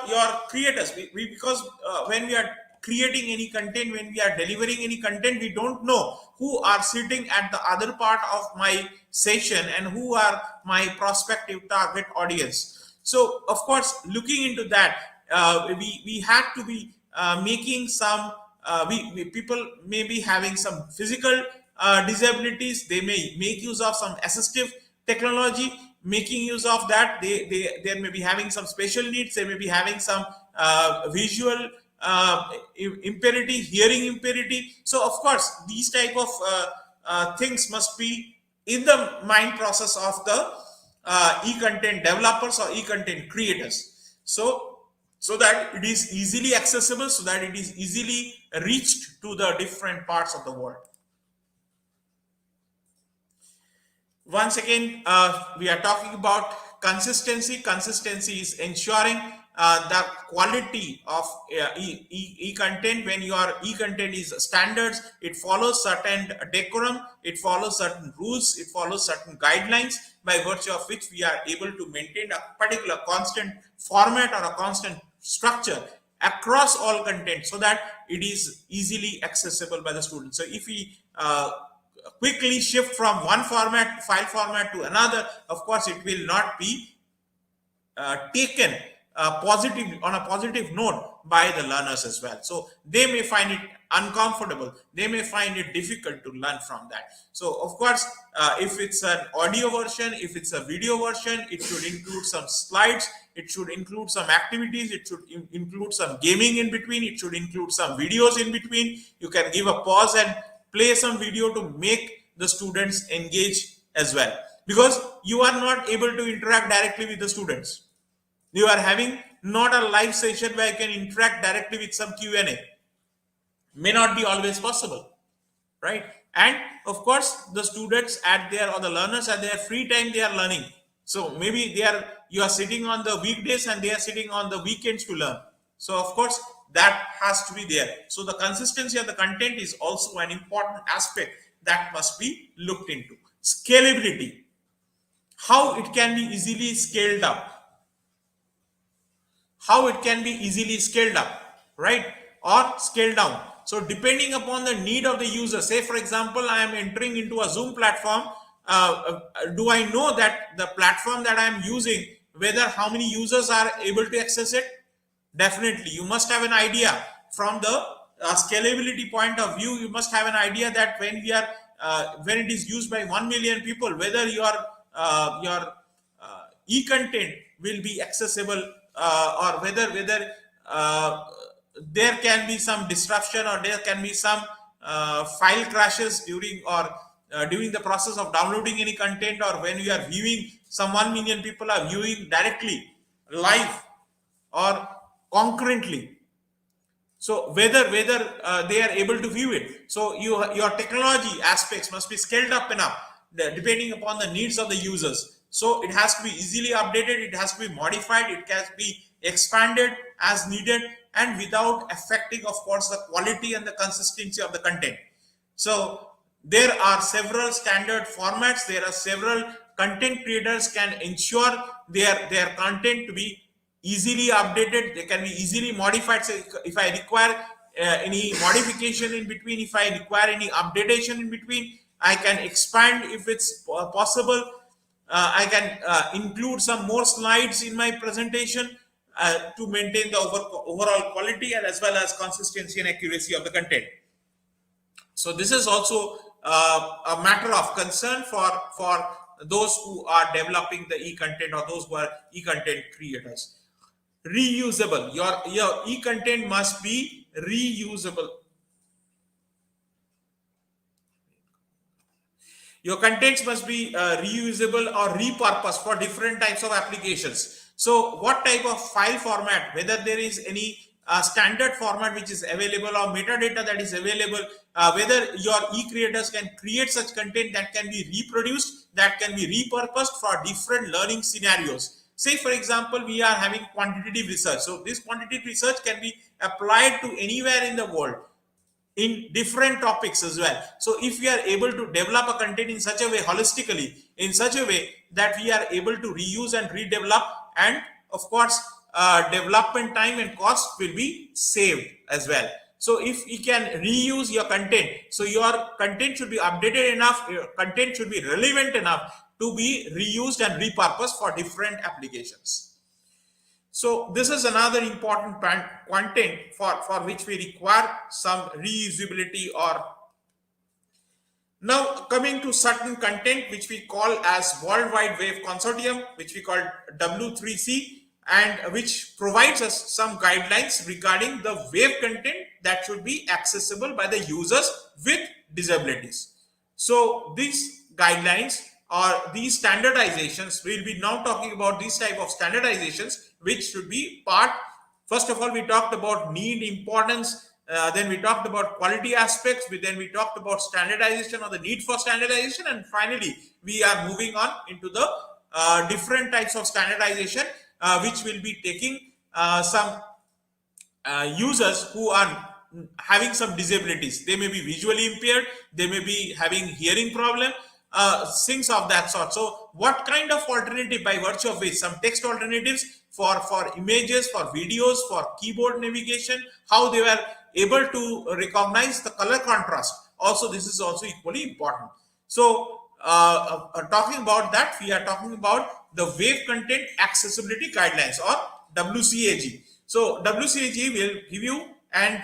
creators, because when we are creating any content, when we are delivering any content, we don't know who are sitting at the other part of my session and who are my prospective target audience. So of course, looking into that, we have to be making some people may be having some physical disabilities, they may make use of some assistive technology. Making use of that, they may be having some special needs, they may be having some visual impairity, hearing impairity. So of course, these type of things must be in the mind process of the e-content developers or e-content creators. So that it is easily accessible, so that it is easily reached to the different parts of the world. Once again, we are talking about consistency. Consistency is ensuring the quality of e-content. When your e-content is standards, it follows certain decorum, it follows certain rules, it follows certain guidelines, by virtue of which we are able to maintain a particular constant format or a constant structure across all content, so that it is easily accessible by the student. So if we quickly shift from one file format to another, of course it will not be taken positive on a positive note by the learners as well. So they may find it uncomfortable, they may find it difficult to learn from that. So of course, if it's an audio version, if it's a video version, it should include some slides, it should include some activities, it should include some gaming in between, it should include some videos in between. You can give a pause and play some video to make the students engage as well, because you are not able to interact directly with the students. You are having not a live session where you can interact directly with some Q&A. May not be always possible, right? And of course, the students at their, or the learners at their free time, they are learning. So maybe you are sitting on the weekdays and they are sitting on the weekends to learn. So of course, that has to be there. So the consistency of the content is also an important aspect that must be looked into. Scalability, how it can be easily scaled up, right, or scaled down. So depending upon the need of the user, say for example, I am entering into a Zoom platform, do I know that the platform that I am using, whether how many users are able to access it? Definitely, you must have an idea from the scalability point of view. You must have an idea that when it is used by 1 million people, whether your e-content will be accessible, or whether there can be some disruption, or there can be some file crashes during the process of downloading any content, or when you are viewing, some 1 million people are viewing directly, live or concurrently. So whether they are able to view it. So your technology aspects must be scaled up enough, depending upon the needs of the users. So it has to be easily updated, it has to be modified, it can be expanded as needed, and without affecting, of course, the quality and the consistency of the content. So there are several standard formats, there are several content creators can ensure their content to be easily updated, they can be easily modified. So if I require any modification in between, if I require any updatation in between, I can expand if it's possible. I can include some more slides in my presentation to maintain the overall quality and as well as consistency and accuracy of the content. So this is also a matter of concern for those who are developing the e-content, or those who are e-content creators. Reusable, your e-content must be reusable. Your contents must be reusable or repurposed for different types of applications. So what type of file format, whether there is any standard format which is available, or metadata that is available, whether your e-creators can create such content that can be reproduced, that can be repurposed for different learning scenarios. Say for example, we are having quantitative research. So this quantitative research can be applied to anywhere in the world in different topics as well. So if we are able to develop a content in such a way, holistically, in such a way that we are able to reuse and redevelop, and of course development time and cost will be saved as well. So if you can reuse your content, so your content should be updated enough, your content should be relevant enough to be reused and repurposed for different applications. So this is another important content for which we require some reusability. Or now coming to certain content which we call as World Wide Web Consortium, which we call W3C, and which provides us some guidelines regarding the web content that should be accessible by the users with disabilities. So these guidelines or these standardizations, we'll be now talking about these type of standardizations which should be part. First of all, we talked about need, importance, then we talked about quality aspects, then we talked about standardization or the need for standardization, and finally we are moving on into the different types of standardization which will be taking some users who are having some disabilities. They may be visually impaired, they may be having hearing problem, things of that sort. So what kind of alternative, by virtue of which some text alternatives for images, for videos, for keyboard navigation, how they were able to recognize the color contrast. Also, this is also equally important. So talking about that, we are talking about the Web Content Accessibility Guidelines, or WCAG. So WCAG will give you an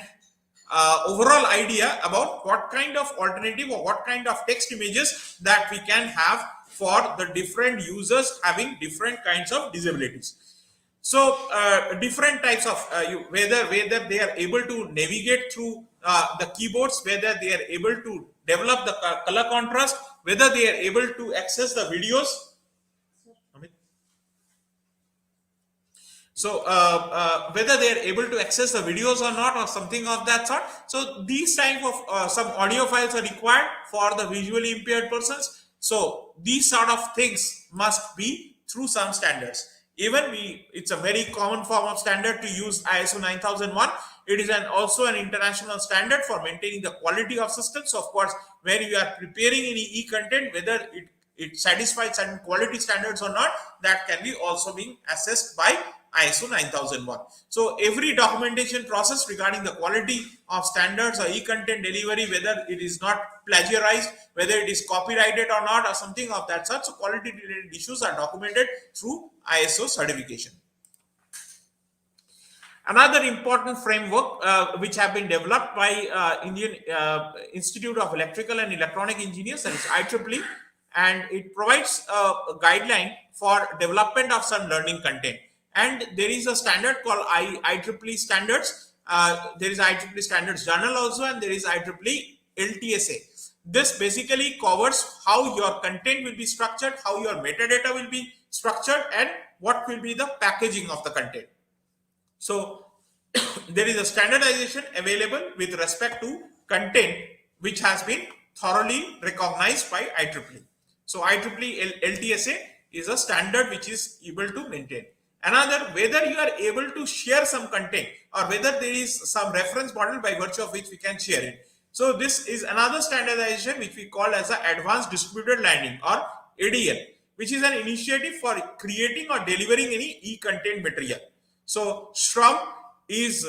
overall idea about what kind of alternative or what kind of text images that we can have for the different users having different kinds of disabilities. So different types of whether they are able to navigate through the keyboards, whether they are able to develop the color contrast, whether they are able to access the videos. So whether they are able to access the videos or not, or something of that sort. So these type of some audio files are required for the visually impaired persons. So these sort of things must be through some standards. Even it's a very common form of standard to use ISO 9001. It is also an international standard for maintaining the quality of systems. So of course, when you are preparing any e-content, whether it satisfies certain quality standards or not, that can be also being assessed by ISO 9001. So every documentation process regarding the quality of standards or e-content delivery, whether it is not plagiarized, whether it is copyrighted or not, or something of that sort. So quality related issues are documented through ISO certification. Another important framework which have been developed by Indian Institute of Electrical and Electronic Engineers, that is IEEE, and it provides a guideline for development of some learning content. And there is a standard called IEEE standards. There is IEEE standards journal also, and there is IEEE LTSA. This basically covers how your content will be structured, how your metadata will be structured, and what will be the packaging of the content. So there is a standardization available with respect to content which has been thoroughly recognized by IEEE. So IEEE LTSA is a standard which is able to maintain. Another, whether you are able to share some content or whether there is some reference model by virtue of which we can share it. So this is another standardization which we call as the Advanced Distributed Learning, or ADL, which is an initiative for creating or delivering any e-content material. So SRUM is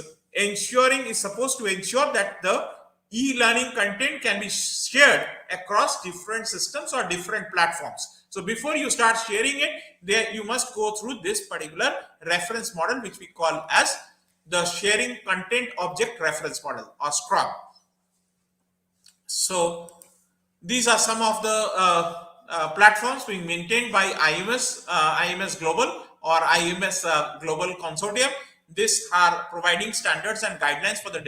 supposed to ensure that the e-learning content can be shared across different systems or different platforms. So before you start sharing it, there you must go through this particular reference model, which we call as the Sharing Content Object Reference Model, or SCRUM. So these are some of the platforms being maintained by IMS Global, or IMS Global Consortium. These are providing standards and guidelines for the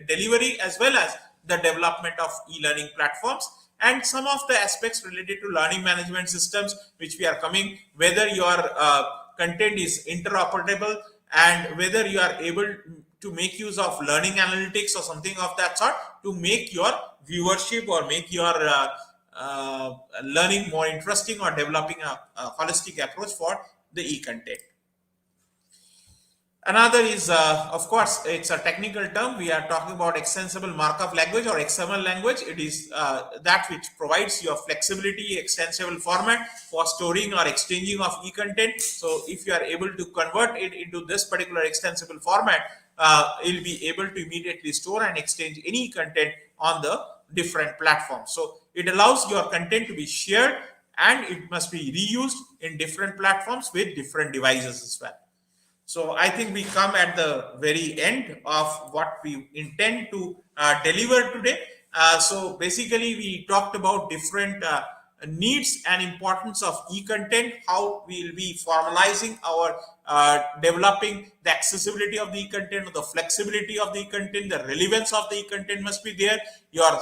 delivery as well as the development of e-learning platforms, and some of the aspects related to learning management systems which we are coming, whether your content is interoperable and whether you are able to make use of learning analytics or something of that sort to make your viewership or make your learning more interesting, or developing a holistic approach for the e-content. Another is, of course, it's a technical term. We are talking about extensible markup language or XML language. It is that which provides your flexibility, extensible format for storing or exchanging of e-content. So if you are able to convert it into this particular extensible format, you'll be able to immediately store and exchange any content on the different platforms. So it allows your content to be shared, and it must be reused in different platforms with different devices as well. So I think we come at the very end of what we intend to deliver today. So basically, we talked about different needs and importance of e-content, how we will be formalizing our developing the accessibility of the e-content, the flexibility of the e-content, the relevance of the e-content must be there. Your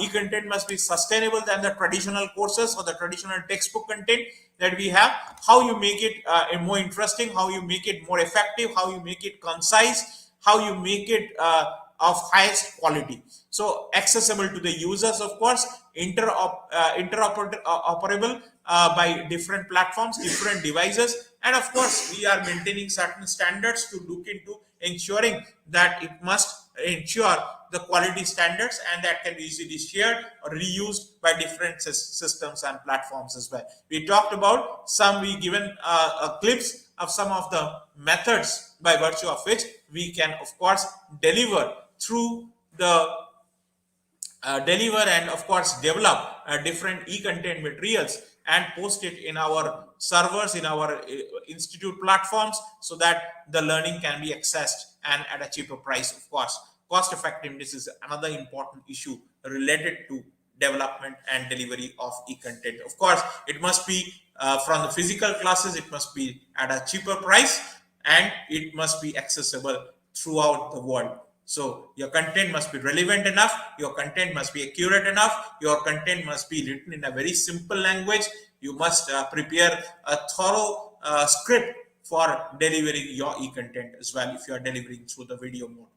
e-content must be sustainable than the traditional courses or the traditional textbook content that we have. How you make it more interesting, how you make it more effective, how you make it concise, how you make it of highest quality. So accessible to the users, of course, interoperable by different platforms, different devices, and of course we are maintaining certain standards to look into ensuring that it must ensure the quality standards, and that can be easily shared or reused by different systems and platforms as well. We talked about some, we given clips of some of the methods by virtue of which we can, of course, deliver through the deliver and of course develop different e-content materials and post it in our servers, in our institute platforms, so that the learning can be accessed and at a cheaper price. Of course, cost effectiveness is another important issue related to development and delivery of e-content. Of course, it must be from the physical classes, it must be at a cheaper price, and it must be accessible throughout the world. So your content must be relevant enough, your content must be accurate enough, your content must be written in a very simple language. You must prepare a thorough script for delivering your e-content as well if you are delivering through the video mode.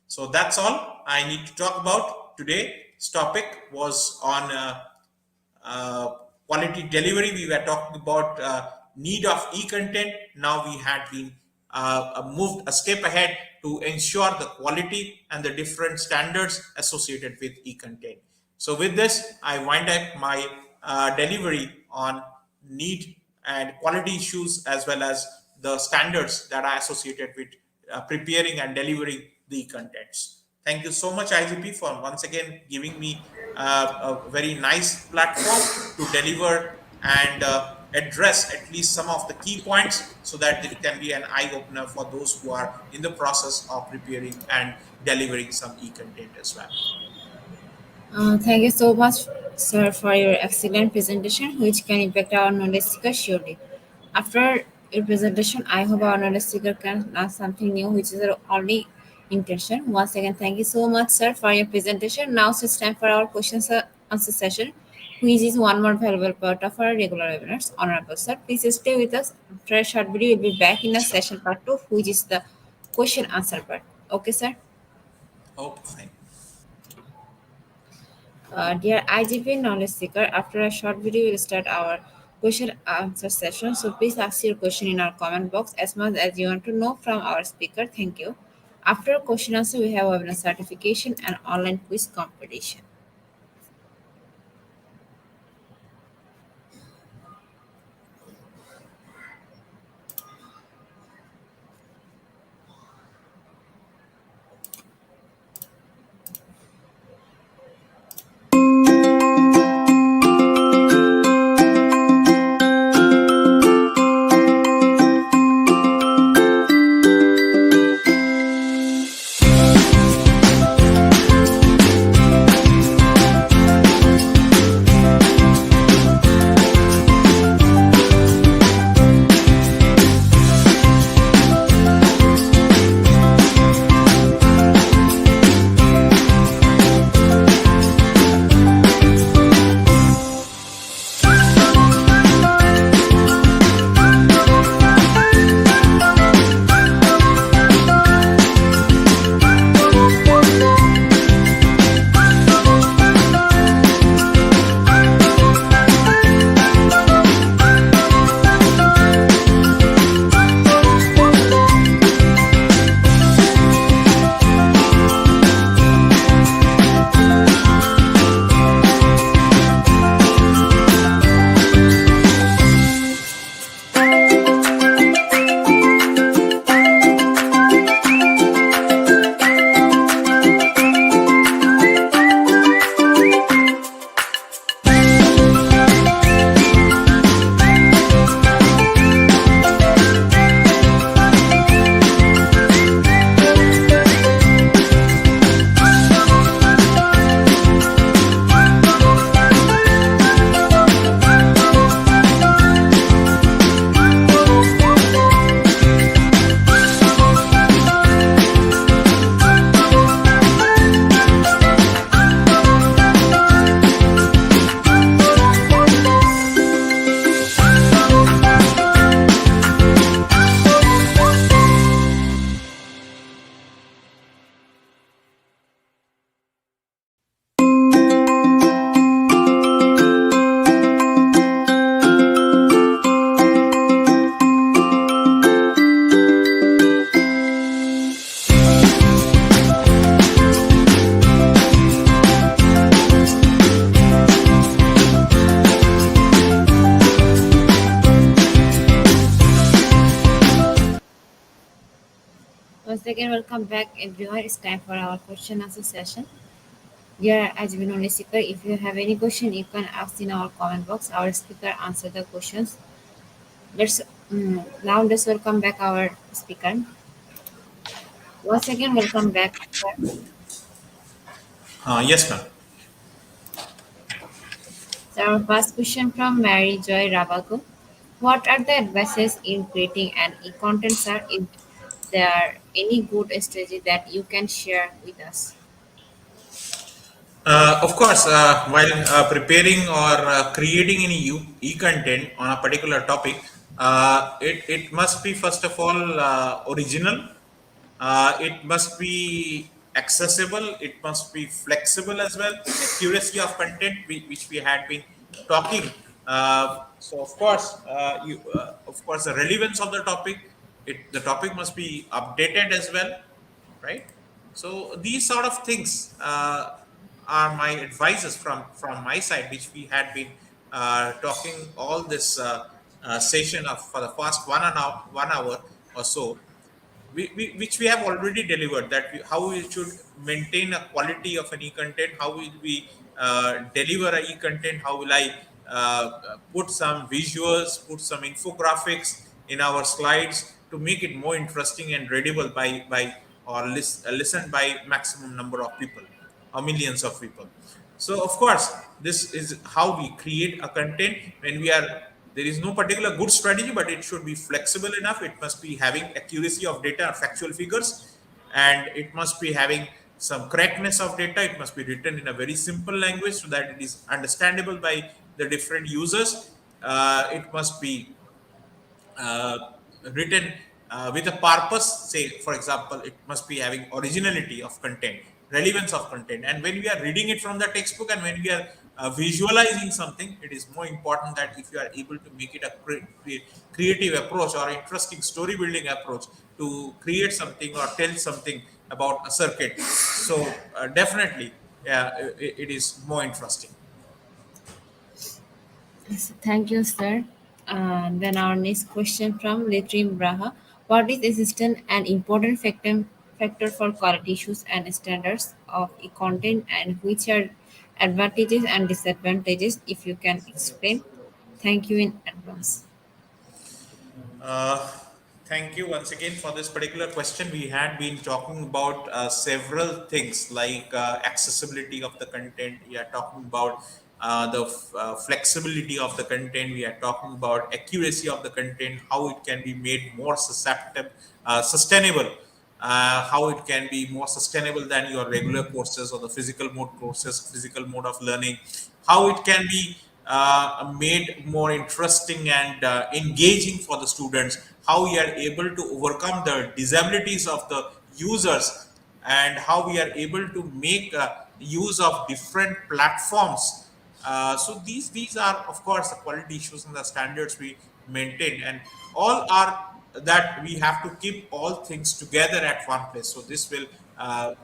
So that's all I need to talk about. Today's topic was on quality delivery. We were talking about need of e-content. Now we had been moved a step ahead to ensure the quality and the different standards associated with e-content. So with this, I wind up my delivery on need and quality issues, as well as the standards that are associated with preparing and delivering the contents. Thank you so much, IGP, for once again giving me a very nice platform to deliver and address at least some of the key points, so that it can be an eye opener for those who are in the process of preparing and delivering some e-content as well. Thank you so much, sir, for your excellent presentation, which can impact our knowledge seeker surely. After your presentation, I hope our knowledge seeker can learn something new, which is our only intention. Once again, thank you so much, sir, for your presentation. Now it's time for our questions and answer session, which is one more valuable part of our regular webinars. Honorable sir, please stay with us. After a short video, we'll be back in a Sure. session part 2, which is the question answer part. Okay, sir? Okay, fine. Dear IGP knowledge seeker, after a short video, we'll start our question answer session. So please ask your question in our comment box as much as you want to know from our speaker. Thank you. After question answer, we have webinar certification and online quiz competition. Once again, welcome back everyone. It's time for our question answer session. Dear Ajmin listener, if you have any question, you can ask in our comment box. Our speaker answer the questions. Let's now let's welcome back our speaker. Once again, welcome back, sir. Yes, ma'am. So our first question from Mary Joy Rabago. What are the advices in creating an e-content, sir? If there are any good strategy that you can share with us? Of course, while preparing or creating any e-content on a particular topic, it must be first of all original. It must be accessible. It must be flexible as well. Accuracy of content, which we had been talking. So of course, the relevance of the topic. The topic must be updated as well, right? So these sort of things are my advices from my side, which we had been talking all this session of for the past 1 hour or so, which we have already delivered, that how we should maintain a quality of an e-content, how will we deliver a e-content, how will I put some visuals, put some infographics in our slides to make it more interesting and readable by or listened by maximum number of people or millions of people. So of course, this is how we create a content. When we are there is no particular good strategy, but it should be flexible enough. It must be having accuracy of data or factual figures, and it must be having some correctness of data. It must be written in a very simple language so that it is understandable by the different users. It must be uh, written with a purpose. Say, for example, it must be having originality of content, relevance of content. And when we are reading it from the textbook and when we are visualizing something, it is more important that if you are able to make it a creative approach or interesting story building approach to create something or tell something about a circuit. So definitely, yeah, it is more interesting. Yes, thank you, sir. And then our next question from Letrim Braha. What is assistant an important factor for quality issues and standards of e-content, and which are advantages and disadvantages, if you can explain? Thank you in advance. Uh, Thank you once again for this particular question. We had been talking about several things like accessibility of the content. We are talking about the flexibility of the content. We are talking about accuracy of the content, how it can be made more sustainable, how it can be more sustainable than your regular courses or the physical mode courses, physical mode of learning, how it can be made more interesting and engaging for the students, how we are able to overcome the disabilities of the users, and how we are able to make use of different platforms. So these are of course the quality issues and the standards we maintain, and all are that we have to keep all things together at one place. So this will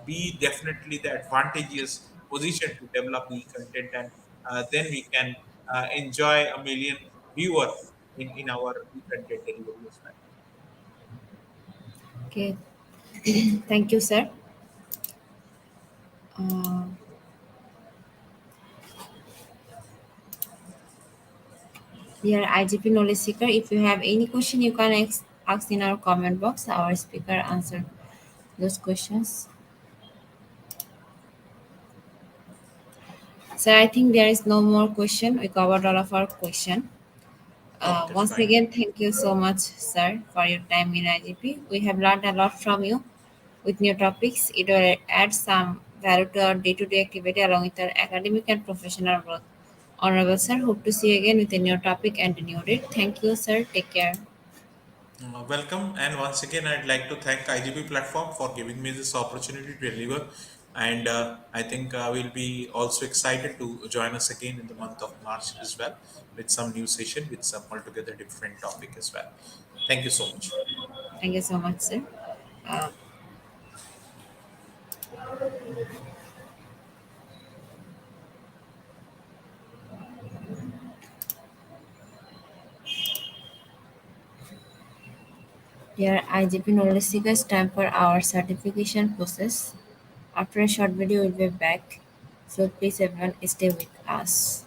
be definitely the advantageous position to develop the content, and then we can enjoy a million viewer in our content delivery as well. Okay, thank you, sir. Uh, Dear IGP knowledge seeker, if you have any question, you can ask in our comment box. Our speaker answer those questions. So I think there is no more question. We covered all of our question. Oh, that's Once fine. again, thank you so much, sir, for your time in IGP. We have learned a lot from you with new topics. It will add some value to our day-to-day activity along with our academic and professional growth. Honorable sir, hope to see you again with a new topic and a new date. Thank you, sir. Take care. Welcome, and once again, I'd like to thank IGP platform for giving me this opportunity to deliver. And I think we'll be also excited to join us again in the month of March as well with some new session with some altogether different topic as well. Thank you so much. Thank you so much, sir. Uh, Dear IGP knowledge seekers, time for our certification process. After a short video, we'll be back. So please everyone stay with us.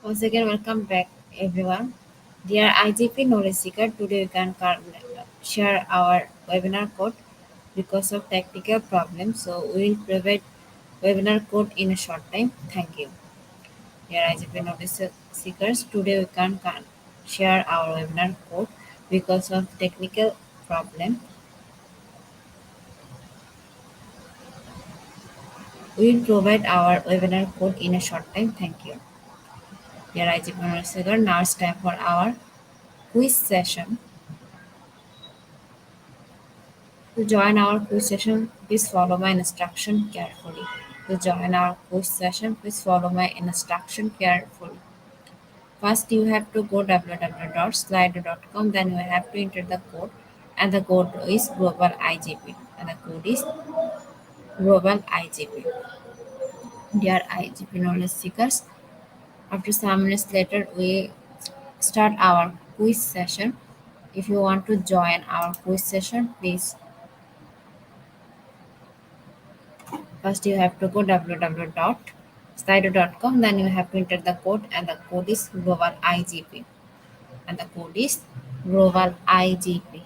Once again, welcome back, everyone. Dear IGP knowledge seeker, today we can share our webinar code because of technical problems. So we will provide webinar code in a short time. Thank you. Dear IGP knowledge seekers, today we can share our webinar code because of technical problem. We will provide our webinar code in a short time. Thank you. Dear IGP knowledge seeker, now it's time for our quiz session. To join our quiz session, please follow my instruction carefully. To join our quiz session, please follow my instruction carefully. First, you have to go www.slido.com. Then you have to enter the code, and the code is global IGP, and the code is global IGP. Dear IGP knowledge seekers, after some minutes later, we start our quiz session. If you want to join our quiz session, please first you have to go www.slido.com. Then you have to enter the code, and the code is global IGP, and the code is global IGP.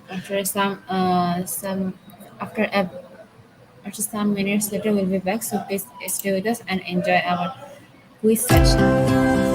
After some after a after some minutes later, we'll be back. So please stay with us and enjoy our quiz session.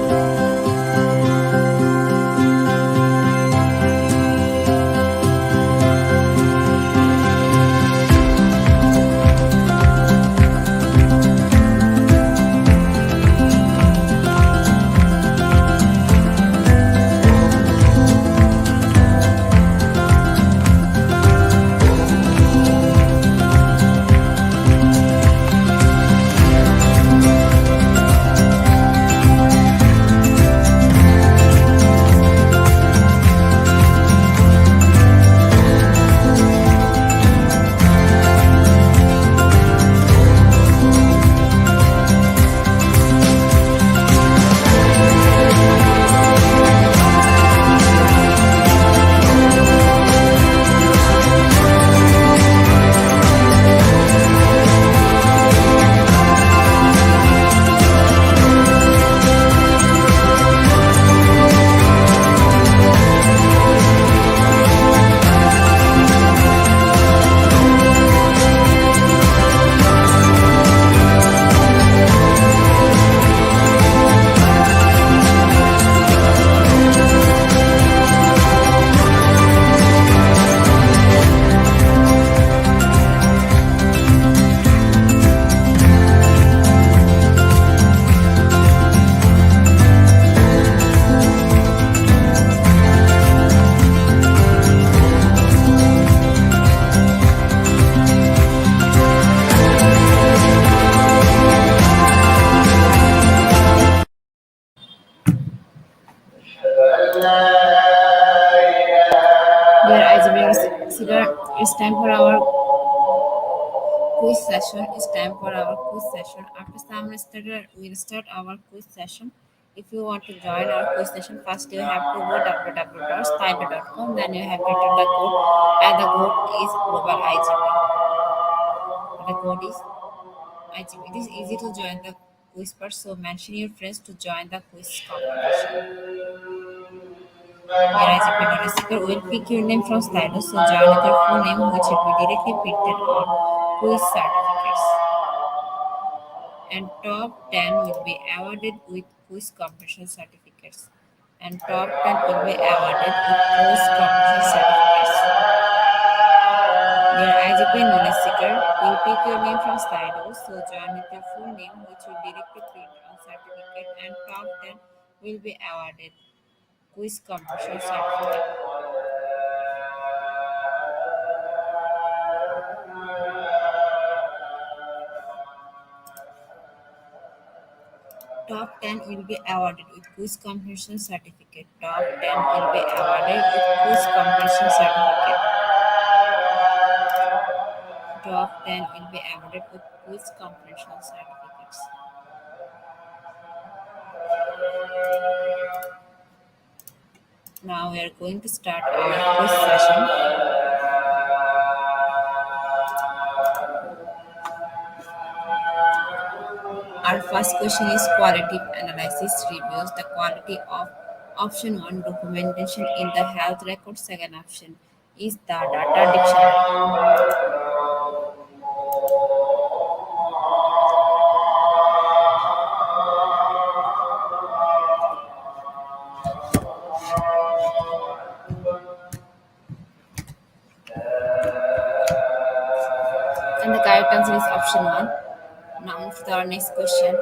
Dear IGB Sigar, it's time for our quiz session. It's time for our quiz session. After some starter, we'll start our quiz session. If you want to join our quiz session, first you have to go www.stylo.com. Then you have to enter the code, and the code is global IGP. The code is IGP. It is easy to join the quiz part, so mention your friends to join the quiz competition. Here IGP knowledge seeker will pick your name from Stylo, so join with your full name, which will be directly printed on quiz certificates. And top 10 will be awarded with quiz competition certificates. And top 10 will be awarded with quiz competition certificates. Dear IGP knowledge seeker, will pick your name from Slido, so join with your full name, which will directly print on certificate, and top 10 will be awarded quiz competition certificate. Top 10 will be awarded with quiz competition certificate. Top 10 will be awarded with quiz competition certificate. Top 10 will be awarded with quiz competition certificates. Now we are going to start our quiz session. Our first question is qualitative analysis reviews the quality of option 1 documentation in the health record. Second option is the data dictionary. And the correct answer is option 1. Now move to our next question.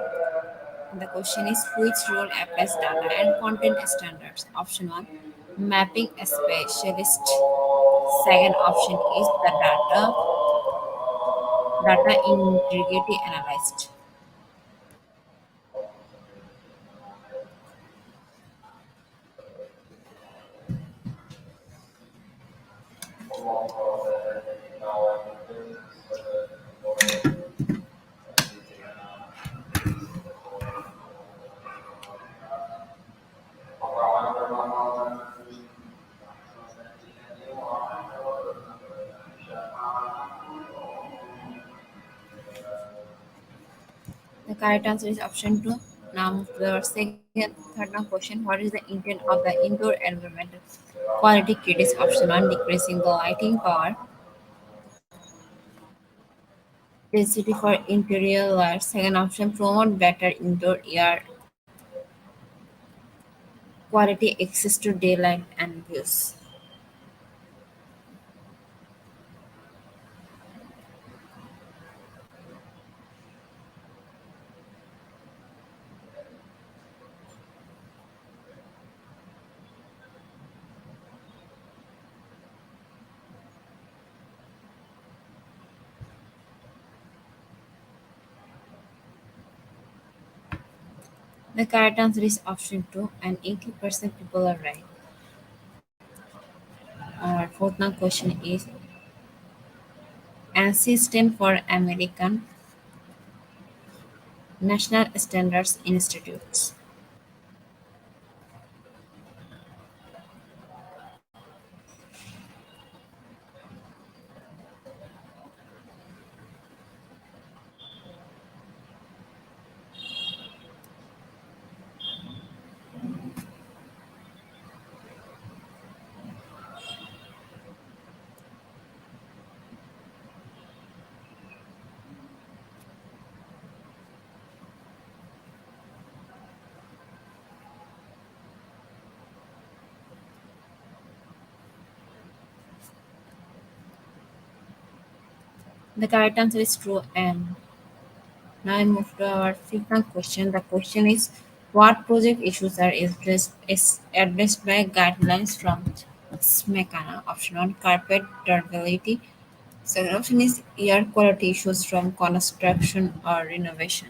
The question is which role applies data and content standards? Option 1 mapping specialist. Second option is the data integrity analyst. The correct answer is option 2. Now move to our third question. What is the intent of the indoor environmental quality kit? Is option 1 decreasing the lighting power density for interior lights. Second option promote better indoor air quality access to daylight and views. The correct answer is option 2, and 80% people are right. Our fourth now question is ANSI stand for American National Standards Institutes. The correct answer is true. And now I move to our fifth question. The question is what project issues are addressed by guidelines from SMECANA? Option 1 carpet durability. Second option is air quality issues from construction or renovation.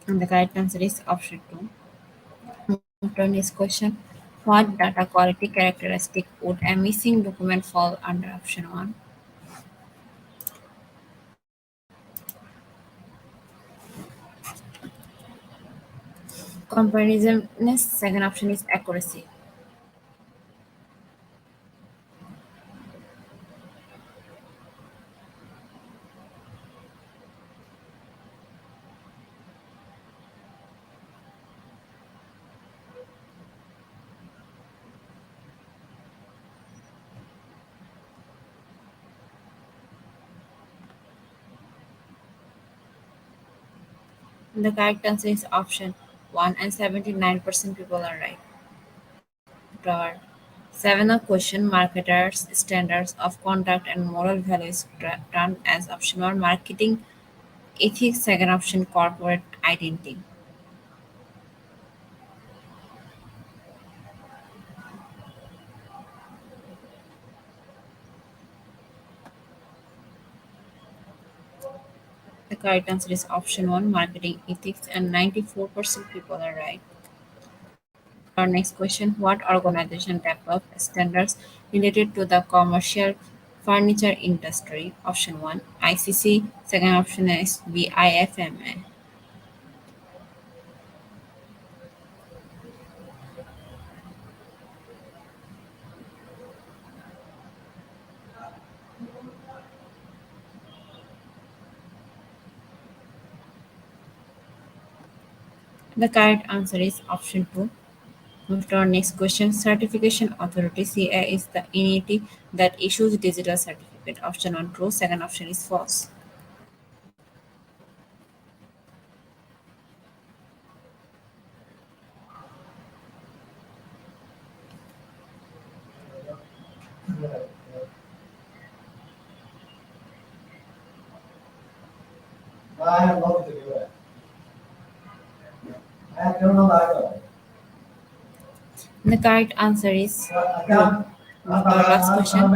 And the correct answer is option 2. Turn is question. What data quality characteristic would a missing document fall under option 1? Comparisonness, second option is accuracy. And the correct answer is option 1 and 79% people are right. Third, 7 question marketers' standards of conduct and moral values termed as option 1 marketing ethics, second option corporate identity. The correct answer is option 1 marketing ethics, and 94% people are right. Our next question, what organization developed standards related to the commercial furniture industry? Option 1 ICC, second option is BIFMA. The correct answer is option 2. Move to our next question. Certification Authority CA is the entity that issues digital certificate. Option 1 true, second option is false. The correct answer is true. Move to our last question.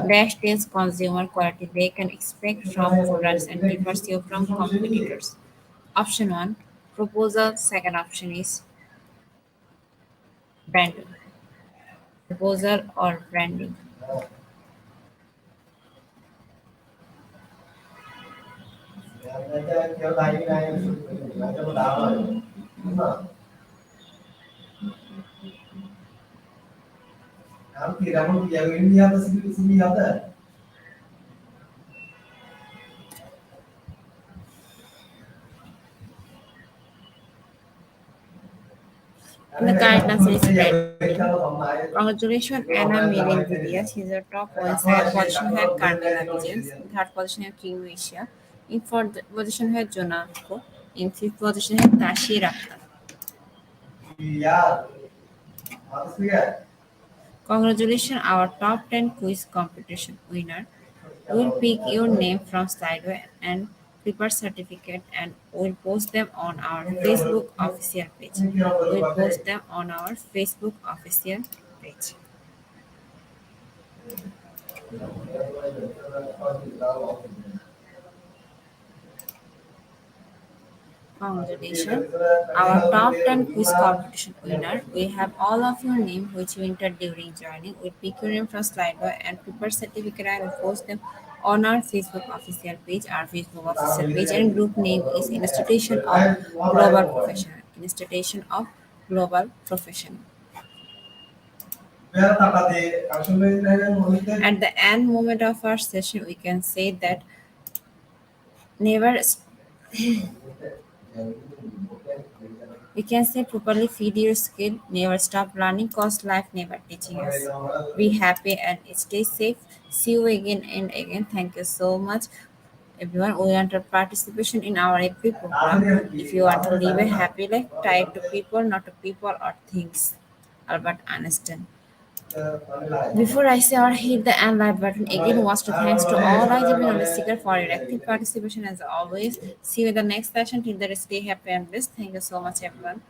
Dash tells consumer quality they can expect from products and differs you from competitors. Option 1 proposal, second option is branding. Proposal or branding. The correct answer is branding. Congratulations, Anna Melindidia. She's a top one. Second position had Carmela Vigens. In third position had Kim Asia. In fourth position had Jonathan. In fifth position had Tashi Akhtar. Congratulations, our top 10 quiz competition winner. We'll pick your name from Slido and prepare certificate, and we'll post them on our Facebook official page. We'll post them on our Facebook official page. Congratulations, our top 10 quiz competition winner. We have all of your name which you entered during joining. We pick your name from Slido and prepare certificate and post them on our Facebook official page. Our Facebook official page and group name is Institution of Global Professional. Institution of Global Professional. At the end moment of our session, we can say that never we can say properly feed your skill, never stop learning, cause life never teaching us. Be happy and stay safe. See you again and again. Thank you so much. Everyone, we want your participation in our FP program. If you want to live a happy life, tie it to people, not to people or things. Albert Einstein. Before I say or hit the end like button, again wants to thanks to all IGP knowledge seeker for your active participation as always. See you in the next session. Till then, stay happy and blessed. Thank you so much, everyone.